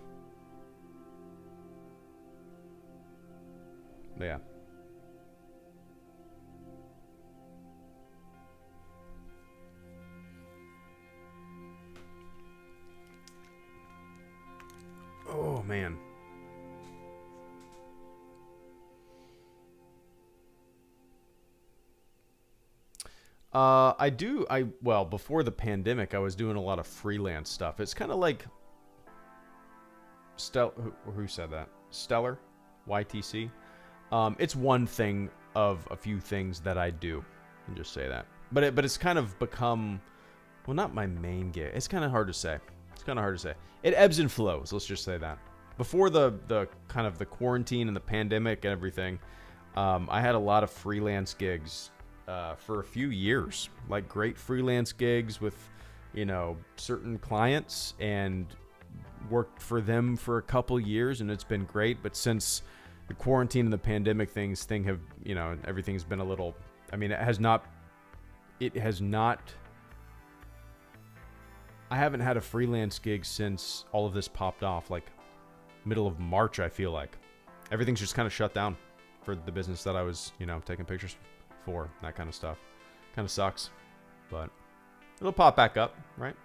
But yeah. Oh, man. Well, before the pandemic, I was doing a lot of freelance stuff. It's kind of like who said that? Stellar, YTC. It's one thing of a few things that I do. I'll just say that. But it's kind of become, well, not my main gig. It's kind of hard to say. It's kind of hard to say. It ebbs and flows. Let's just say that. Before the kind of the quarantine and the pandemic and everything, I had a lot of freelance gigs for a few years, like great freelance gigs with, certain clients, and worked for them for a couple years, and it's been great. But since the quarantine and the pandemic everything's been a little, it has not, I haven't had a freelance gig since all of this popped off, like middle of March. I feel like everything's just kind of shut down for the business that I was, taking pictures for, that kind of stuff. Kind of sucks, but it'll pop back up, right?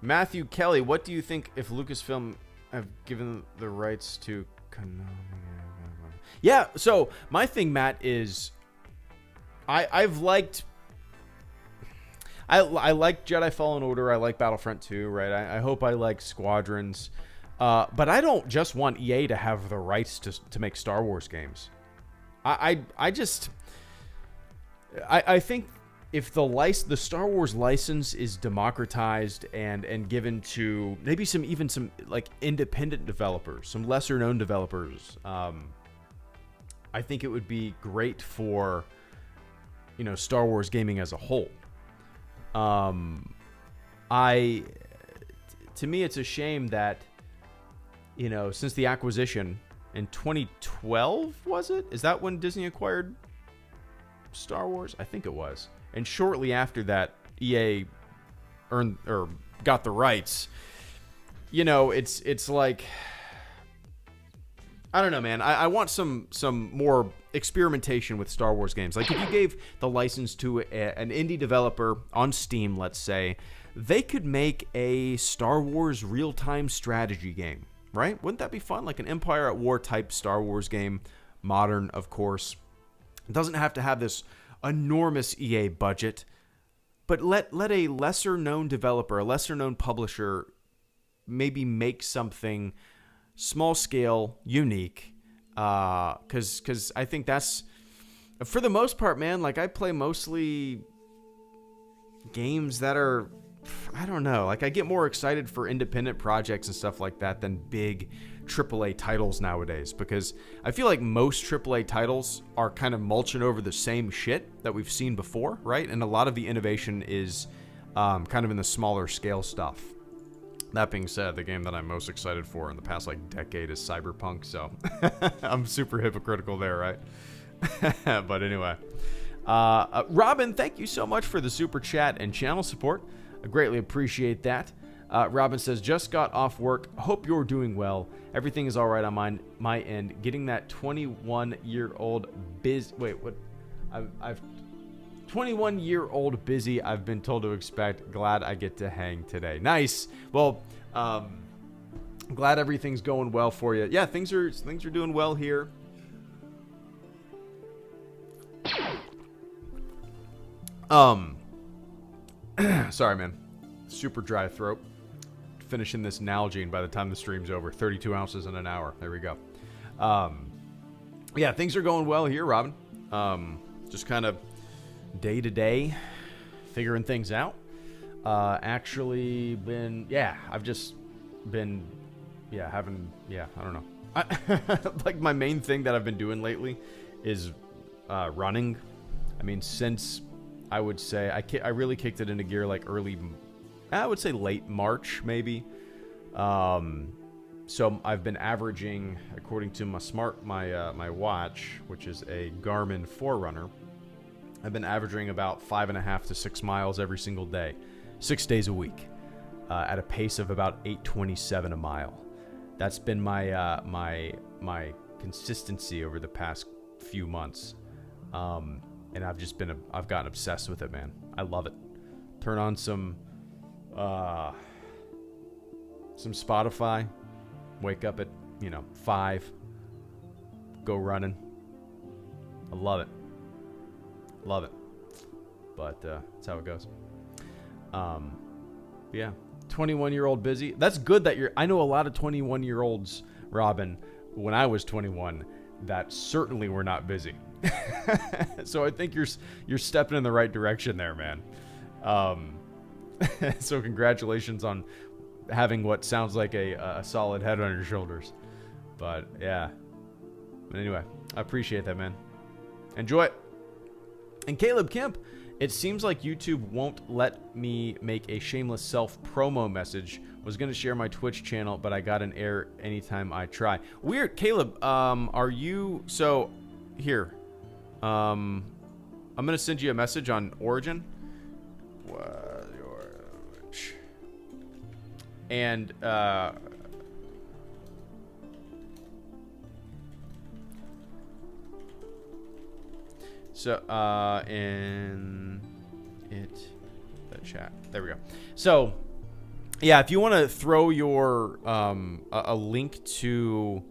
Matthew Kelly, what do you think if Lucasfilm have given the rights to Konami? Yeah, so my thing, Matt, is I like Jedi Fallen Order. I like Battlefront 2, right? I hope I like Squadrons. But I don't just want EA to have the rights to make Star Wars games. I think if the Star Wars license is democratized and given to maybe some like independent developers, some lesser known developers, I think it would be great for Star Wars gaming as a whole. To me, it's a shame that since the acquisition in 2012, was it? Is that when Disney acquired Star Wars? I think it was. And shortly after that, EA got the rights. It's like, I don't know, man. I want some more experimentation with Star Wars games. Like if you gave the license to an indie developer on Steam, let's say, they could make a Star Wars real-time strategy game, right? Wouldn't that be fun? Like an Empire at War type Star Wars game, modern, of course. It doesn't have to have this enormous EA budget, but let a lesser known developer, a lesser known publisher maybe something small scale, unique, because I think that's, for the most part, man, like I play mostly games that are, I don't know, like I get more excited for independent projects and stuff like that than big AAA titles nowadays, because I feel like most AAA titles are kind of mulching over the same shit that we've seen before, right? And a lot of the innovation is kind of in the smaller scale stuff. That being said, the game that I'm most excited for in the past decade is Cyberpunk, so I'm super hypocritical there, right? But anyway, Robin, thank you so much for the super chat and channel support. I greatly appreciate that. Robin says, just got off work. Hope you're doing well. Everything is all right on my end. Getting that 21-year-old busy. Wait, what? I've 21-year-old busy. I've been told to expect. Glad I get to hang today. Nice. Well, glad everything's going well for you. Yeah, things are doing well here. Sorry, man. Super dry throat. Finishing this Nalgene by the time the stream's over. 32 ounces in an hour. There we go. Yeah, things are going well here, Robin. Just kind of day to day, figuring things out. Actually been, I've just been, I don't know. Like my main thing that I've been doing lately is running. I mean, since I would say I really kicked it into gear like I would say late March, maybe. So I've been averaging, according to my watch, which is a Garmin Forerunner, I've been averaging about 5.5 to 6 miles every single day, 6 days a week, at a pace of about 8:27 a mile. That's been my consistency over the past few months, and I've gotten obsessed with it, man. I love it. Turn on some Spotify, wake up at 5, go running. I love it. But that's how it goes. Yeah, 21-year-old busy. That's good that I know a lot of 21-year-olds, Robin, when I was 21, that certainly were not busy. So I think you're stepping in the right direction there, man. So congratulations on having what sounds like a solid head on your shoulders. But yeah. But anyway, I appreciate that, man. Enjoy it. And Caleb Kemp, it seems like YouTube won't let me make a shameless self-promo message. Was going to share my Twitch channel, but I got an error anytime I try. Weird. Caleb, are you... So, here. I'm going to send you a message on Origin. And, so, in the chat. There we go. So, yeah, if you want to throw your, a link to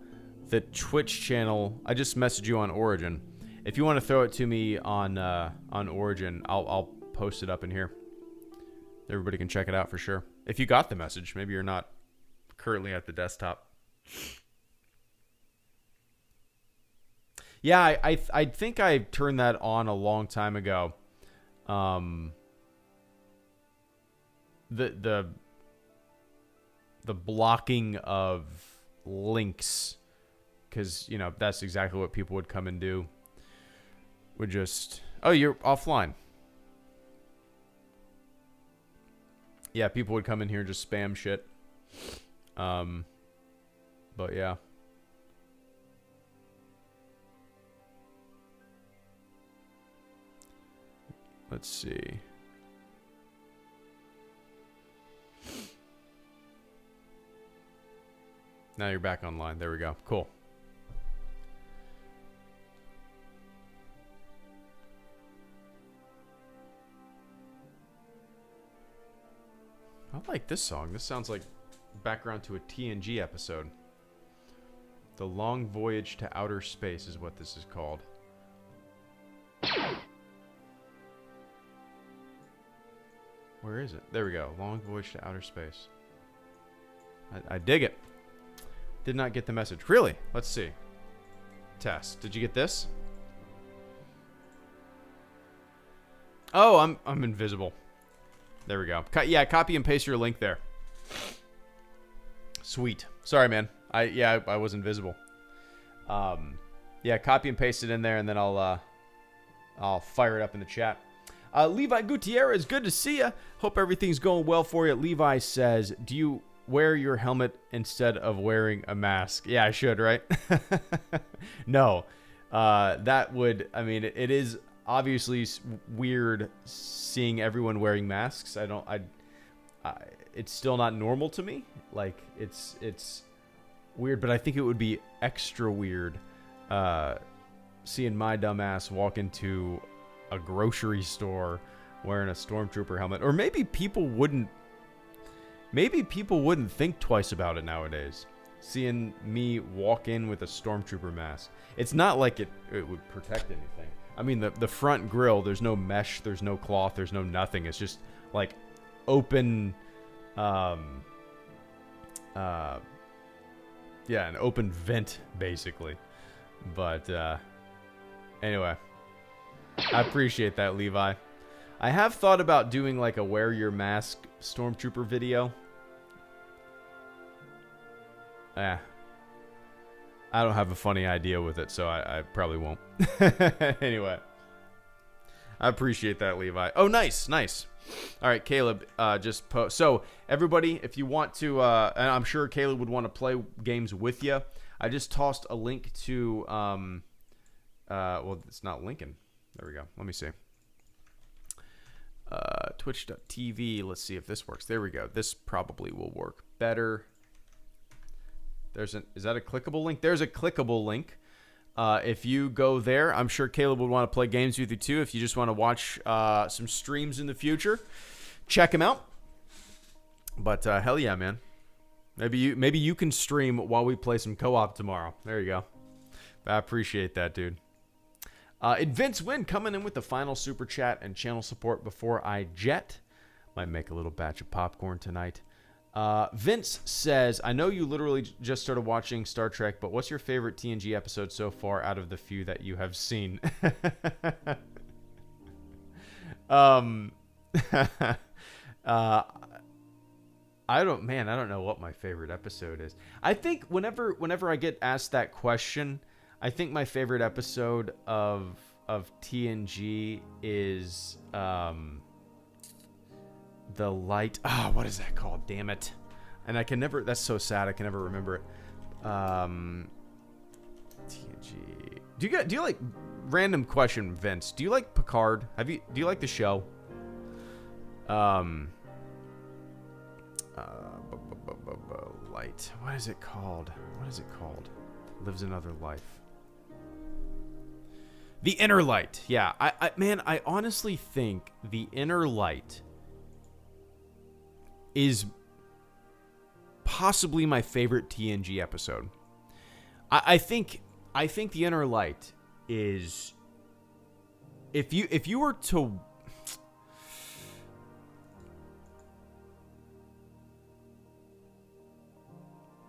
the Twitch channel, I just messaged you on Origin. If you want to throw it to me on Origin, I'll post it up in here. Everybody can check it out for sure. If you got the message, maybe you're not currently at the desktop. Yeah, I think I turned that on a long time ago. The blocking of links, because you know that's exactly what people would come and do. Would just, oh, you're offline. Yeah, people would come in here and just spam shit. But yeah. Let's see. Now you're back online. There we go. Cool. I like this song. This sounds like background to a TNG episode. The Long Voyage to Outer Space is what this is called. Where is it? There we go. Long Voyage to Outer Space. I dig it. Did not get the message. Really? Let's see. Test. Did you get this? Oh, I'm invisible. There we go. Yeah, copy and paste your link there. Sweet. Sorry, man. I was invisible. Yeah, copy and paste it in there, and then I'll fire it up in the chat. Levi Gutierrez, good to see you. Hope everything's going well for you. Levi says, do you wear your helmet instead of wearing a mask? Yeah, I should, right? No. That would, I mean, it is obviously weird seeing everyone wearing masks. It's still not normal to me. Like, it's weird, but I think it would be extra weird seeing my dumb ass walk into a grocery store wearing a stormtrooper helmet. Or maybe people wouldn't think twice about it nowadays, seeing me walk in with a stormtrooper mask. It's not like it would protect anything. I mean, the front grill, there's no mesh, there's no cloth, there's no nothing. It's just like open, yeah, an open vent basically. But anyway, I appreciate that, Levi. I have thought about doing like a wear your mask stormtrooper video. I don't have a funny idea with it, so I probably won't. Anyway, I appreciate that, Levi. Oh, nice. All right, Caleb, just post. So everybody, if you want to, and I'm sure Caleb would want to play games with you. I just tossed a link to, well, it's not linking. There we go. Let me see. Twitch.tv. Let's see if this works. There we go. This probably will work better. Is that a clickable link? There's a clickable link. If you go there, I'm sure Caleb would want to play games with you too. If you just want to watch some streams in the future, check him out. But hell yeah, man. Maybe you can stream while we play some co-op tomorrow. There you go. I appreciate that, dude. Vince Wynn coming in with the final super chat and channel support before I jet. Might make a little batch of popcorn tonight. Vince says, I know you literally just started watching Star Trek, but what's your favorite TNG episode so far out of the few that you have seen? I don't know what my favorite episode is. I think whenever I get asked that question, I think my favorite episode of TNG is the light. What is that called? Damn it! And I can never. That's so sad. I can never remember it. TNG. Do you like? Random question, Vince. Do you like Picard? Do you like the show? Light. What is it called? Lives another life. The Inner Light. Yeah. I honestly think The Inner Light is possibly my favorite TNG episode. I think The Inner Light is, if you were to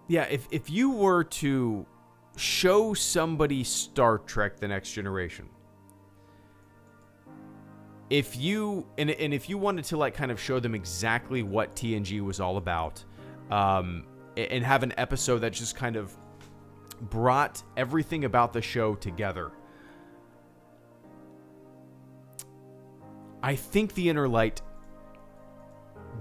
if you were to show somebody Star Trek The Next Generation, if you wanted to like kind of show them exactly what TNG was all about, and have an episode that just kind of brought everything about the show together, I think The Inner Light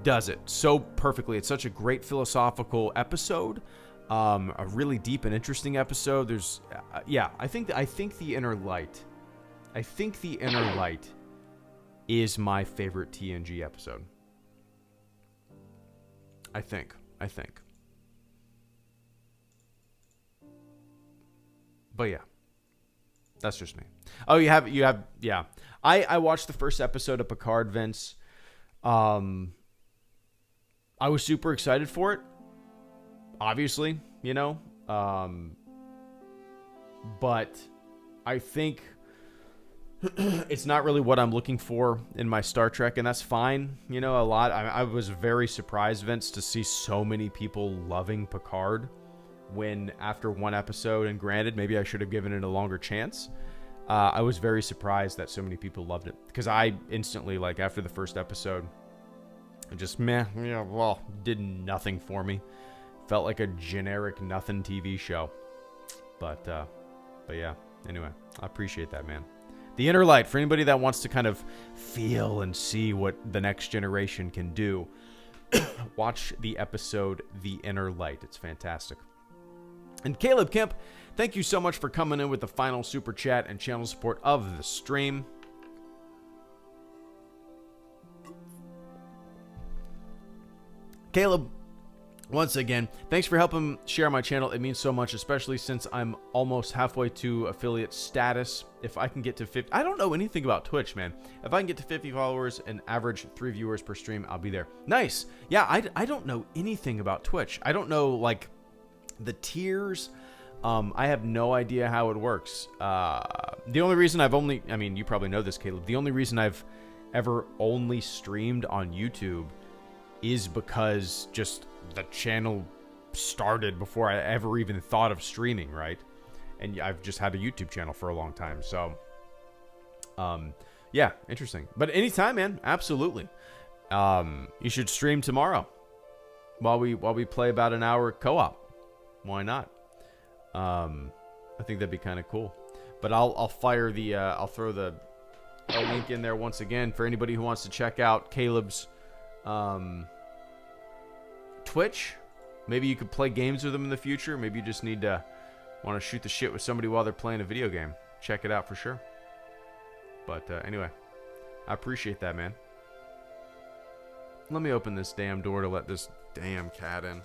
does it so perfectly. It's such a great philosophical episode, a really deep and interesting episode. There's, I think The Inner Light, is my favorite TNG episode. I think. But yeah, that's just me. Oh, you have, yeah. I watched the first episode of Picard, Vince. I was super excited for it, obviously, but I think it's not really what I'm looking for in my Star Trek, and that's fine. I was very surprised, Vince, to see so many people loving Picard when after one episode, and granted, maybe I should have given it a longer chance. I was very surprised that so many people loved it, because I instantly, like, after the first episode, just did nothing for me. Felt like a generic nothing TV show. But yeah, anyway, I appreciate that, man. The Inner Light, for anybody that wants to kind of feel and see what the Next Generation can do, watch the episode The Inner Light. It's fantastic. And Caleb Kemp, thank you so much for coming in with the final super chat and channel support of the stream. Caleb, once again, thanks for helping share my channel. It means so much, especially since I'm almost halfway to affiliate status. If I can get to 50, I don't know anything about Twitch, man. If I can get to 50 followers and average 3 viewers per stream, I'll be there. Nice. Yeah, I don't know anything about Twitch. I don't know, like, the tiers. I have no idea how it works. The only reason you probably know this, Caleb. The only reason I've ever only streamed on YouTube is because just the channel started before I ever even thought of streaming, right? And I've just had a YouTube channel for a long time. So, yeah, interesting. But anytime, man, absolutely. You should stream tomorrow while we play about an hour co-op. Why not? I think that'd be kind of cool. But I'll fire the I'll throw the link in there once again for anybody who wants to check out Caleb's Twitch. Maybe you could play games with them in the future. Maybe you just want to shoot the shit with somebody while they're playing a video game. Check it out for sure. But anyway, I appreciate that, man. Let me open this damn door to let this damn cat in.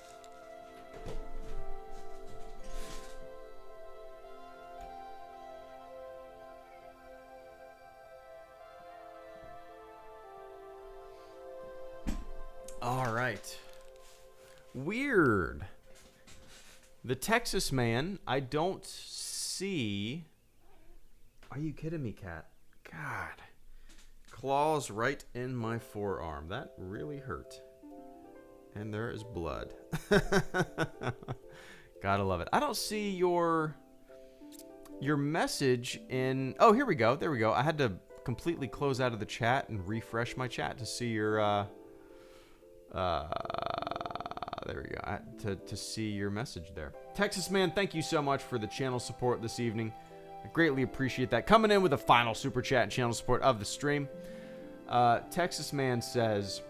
All right. Weird. The Texas man, I don't see. Are you kidding me, cat? God. Claws right in my forearm. That really hurt. And there is blood. Gotta love it. I don't see your message in... Oh, here we go. There we go. I had to completely close out of the chat and refresh my chat to see your... there we go. To see your message there. Texas Man, thank you so much for the channel support this evening. I greatly appreciate that. Coming in with a final super chat and channel support of the stream. Texas Man says,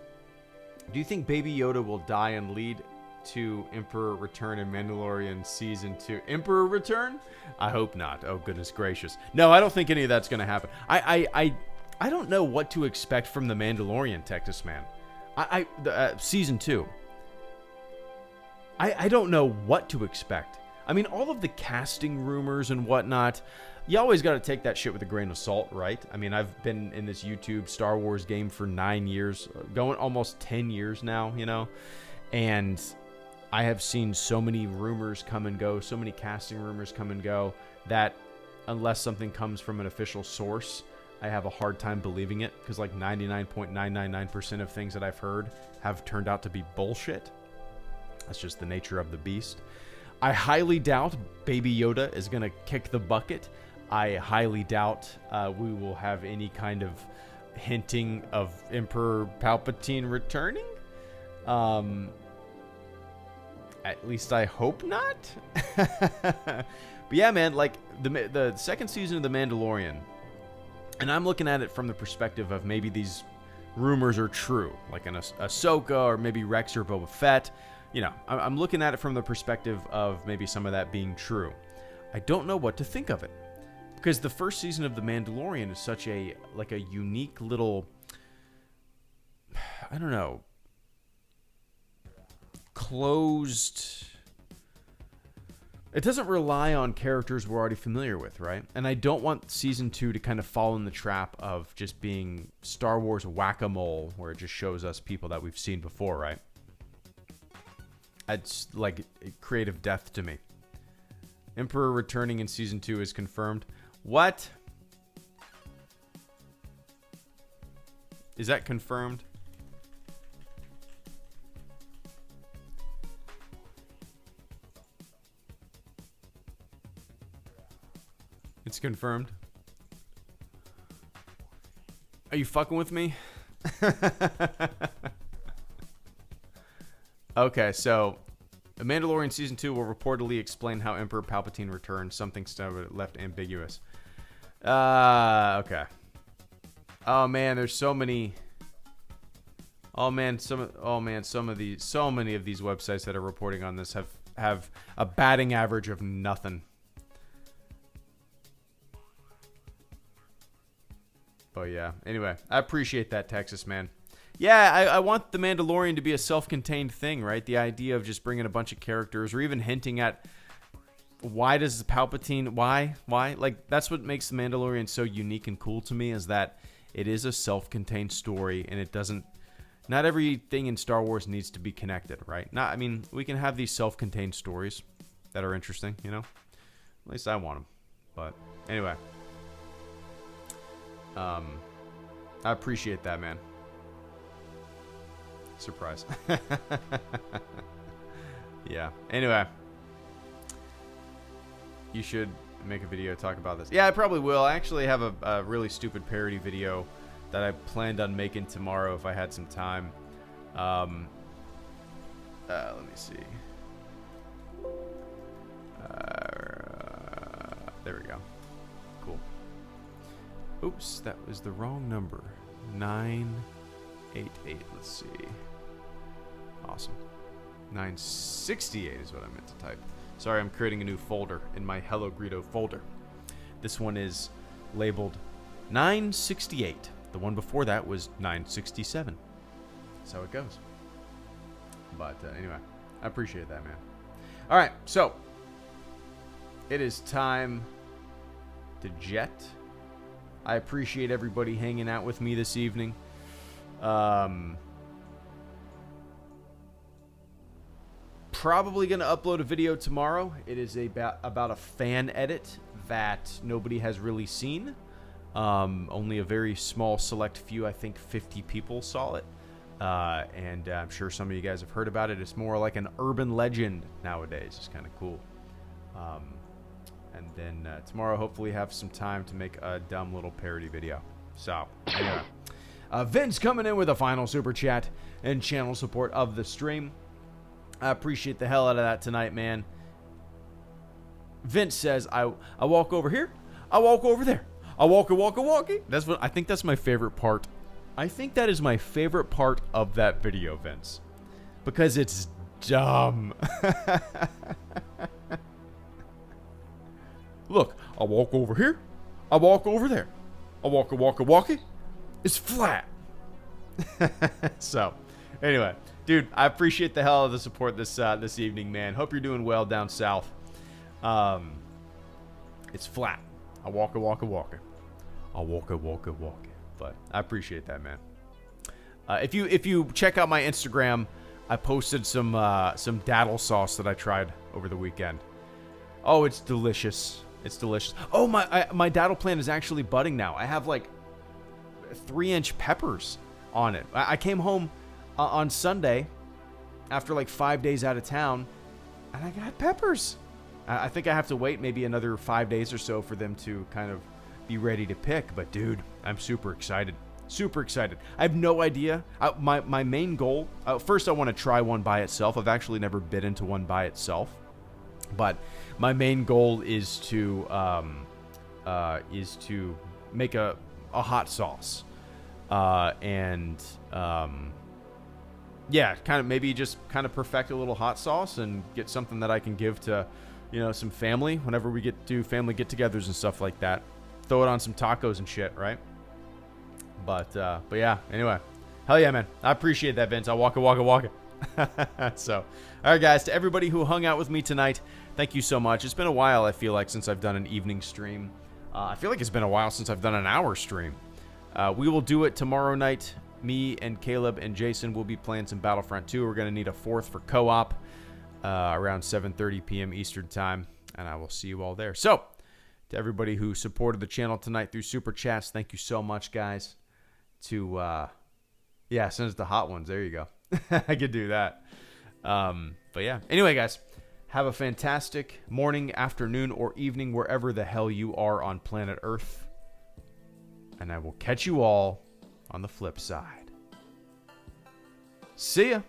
do you think Baby Yoda will die and lead to Emperor Return in Mandalorian Season 2? Emperor Return? I hope not. Oh, goodness gracious. No, I don't think any of that's going to happen. I don't know what to expect from The Mandalorian, Texas Man. Season 2. I don't know what to expect. I mean, all of the casting rumors and whatnot, you always got to take that shit with a grain of salt, right? I mean, I've been in this YouTube Star Wars game for 9 years, going almost 10 years now, you know? And I have seen so many rumors come and go, so many casting rumors come and go, that unless something comes from an official source, I have a hard time believing it, because like 99.999% of things that I've heard have turned out to be bullshit. That's just the nature of the beast. I highly doubt Baby Yoda is going to kick the bucket. I highly doubt we will have any kind of hinting of Emperor Palpatine returning. At least I hope not. But yeah, man, like the second season of The Mandalorian, and I'm looking at it from the perspective of maybe these rumors are true, like an Ahsoka or maybe Rex or Boba Fett. You know, I'm looking at it from the perspective of maybe some of that being true. I don't know what to think of it, because the first season of The Mandalorian is such a unique little, I don't know, closed. It doesn't rely on characters we're already familiar with, right? And I don't want season 2 to kind of fall in the trap of just being Star Wars whack-a-mole, where it just shows us people that we've seen before, right? It's like creative death to me. Emperor returning in season 2 is confirmed. What? Is that confirmed? It's confirmed. Are you fucking with me? Okay, so The Mandalorian Season 2 will reportedly explain how Emperor Palpatine returned. Something still left ambiguous. Okay. Oh man, there's so many. So many of these websites that are reporting on this have a batting average of nothing. But yeah, anyway, I appreciate that, Texas Man. Yeah, I want The Mandalorian to be a self-contained thing, right? The idea of just bringing a bunch of characters, or even hinting at why does Palpatine, why? Like, that's what makes The Mandalorian so unique and cool to me, is that it is a self-contained story, and it doesn't, not everything in Star Wars needs to be connected, right? I mean, we can have these self-contained stories that are interesting, you know? At least I want them. But anyway. I appreciate that, man. Surprise. Yeah. Anyway. You should make a video talk about this. Yeah, I probably will. I actually have a really stupid parody video that I planned on making tomorrow if I had some time. Let me see. There we go. Cool. Oops, that was the wrong number. 988. Let's see. Awesome. 968 is what I meant to type. Sorry, I'm creating a new folder in my HelloGreedo folder. This one is labeled 968. The one before that was 967. That's how it goes. But anyway, I appreciate that, man. All right, so it is time to jet. I appreciate everybody hanging out with me this evening. Probably going to upload a video tomorrow. It is about a fan edit that nobody has really seen. Only a very small select few, I think 50 people saw it. And I'm sure some of you guys have heard about it. It's more like an urban legend nowadays. It's kind of cool. And then tomorrow, hopefully, have some time to make a dumb little parody video. So, anyway. Vince coming in with a final super chat and channel support of the stream. I appreciate the hell out of that tonight, man. Vince says, I walk over here, I walk over there, I walkie. I think that's my favorite part. I think that is my favorite part of that video, Vince, because it's dumb. Look, I walk over here, I walk over there, I walkie. It's flat. So, anyway, dude, I appreciate the hell of the support this evening, man. Hope you're doing well down south. It's flat. I walk. I walk. But I appreciate that, man. If you check out my Instagram, I posted some daddle sauce that I tried over the weekend. Oh, it's delicious. It's delicious. Oh, my daddle plant is actually budding now. I have like 3-inch peppers on it. I came home on Sunday after like 5 days out of town, and I got peppers. I think I have to wait maybe another 5 days or so for them to kind of be ready to pick. But dude, I'm super excited. Super excited. I have no idea. My main goal, first I want to try one by itself. I've actually never bit into one by itself. But my main goal is to make a hot sauce. Yeah, kind of maybe just kind of perfect a little hot sauce and get something that I can give to, some family whenever we do family get-togethers and stuff like that. Throw it on some tacos and shit, right? But yeah, anyway. Hell yeah, man. I appreciate that, Vince. I'll walk it. So, all right, guys, to everybody who hung out with me tonight, thank you so much. It's been a while, I feel like, since I've done an evening stream. I feel like it's been a while since I've done an hour stream. We will do it tomorrow night. Me and Caleb and Jason will be playing some Battlefront 2. We're going to need a fourth for co-op around 7:30 p.m. Eastern Time, and I will see you all there. So, to everybody who supported the channel tonight through Super Chats, thank you so much, guys. Send us the hot ones. There you go. I could do that. But yeah. Anyway, guys, have a fantastic morning, afternoon, or evening, wherever the hell you are on planet Earth. And I will catch you all on the flip side. See ya.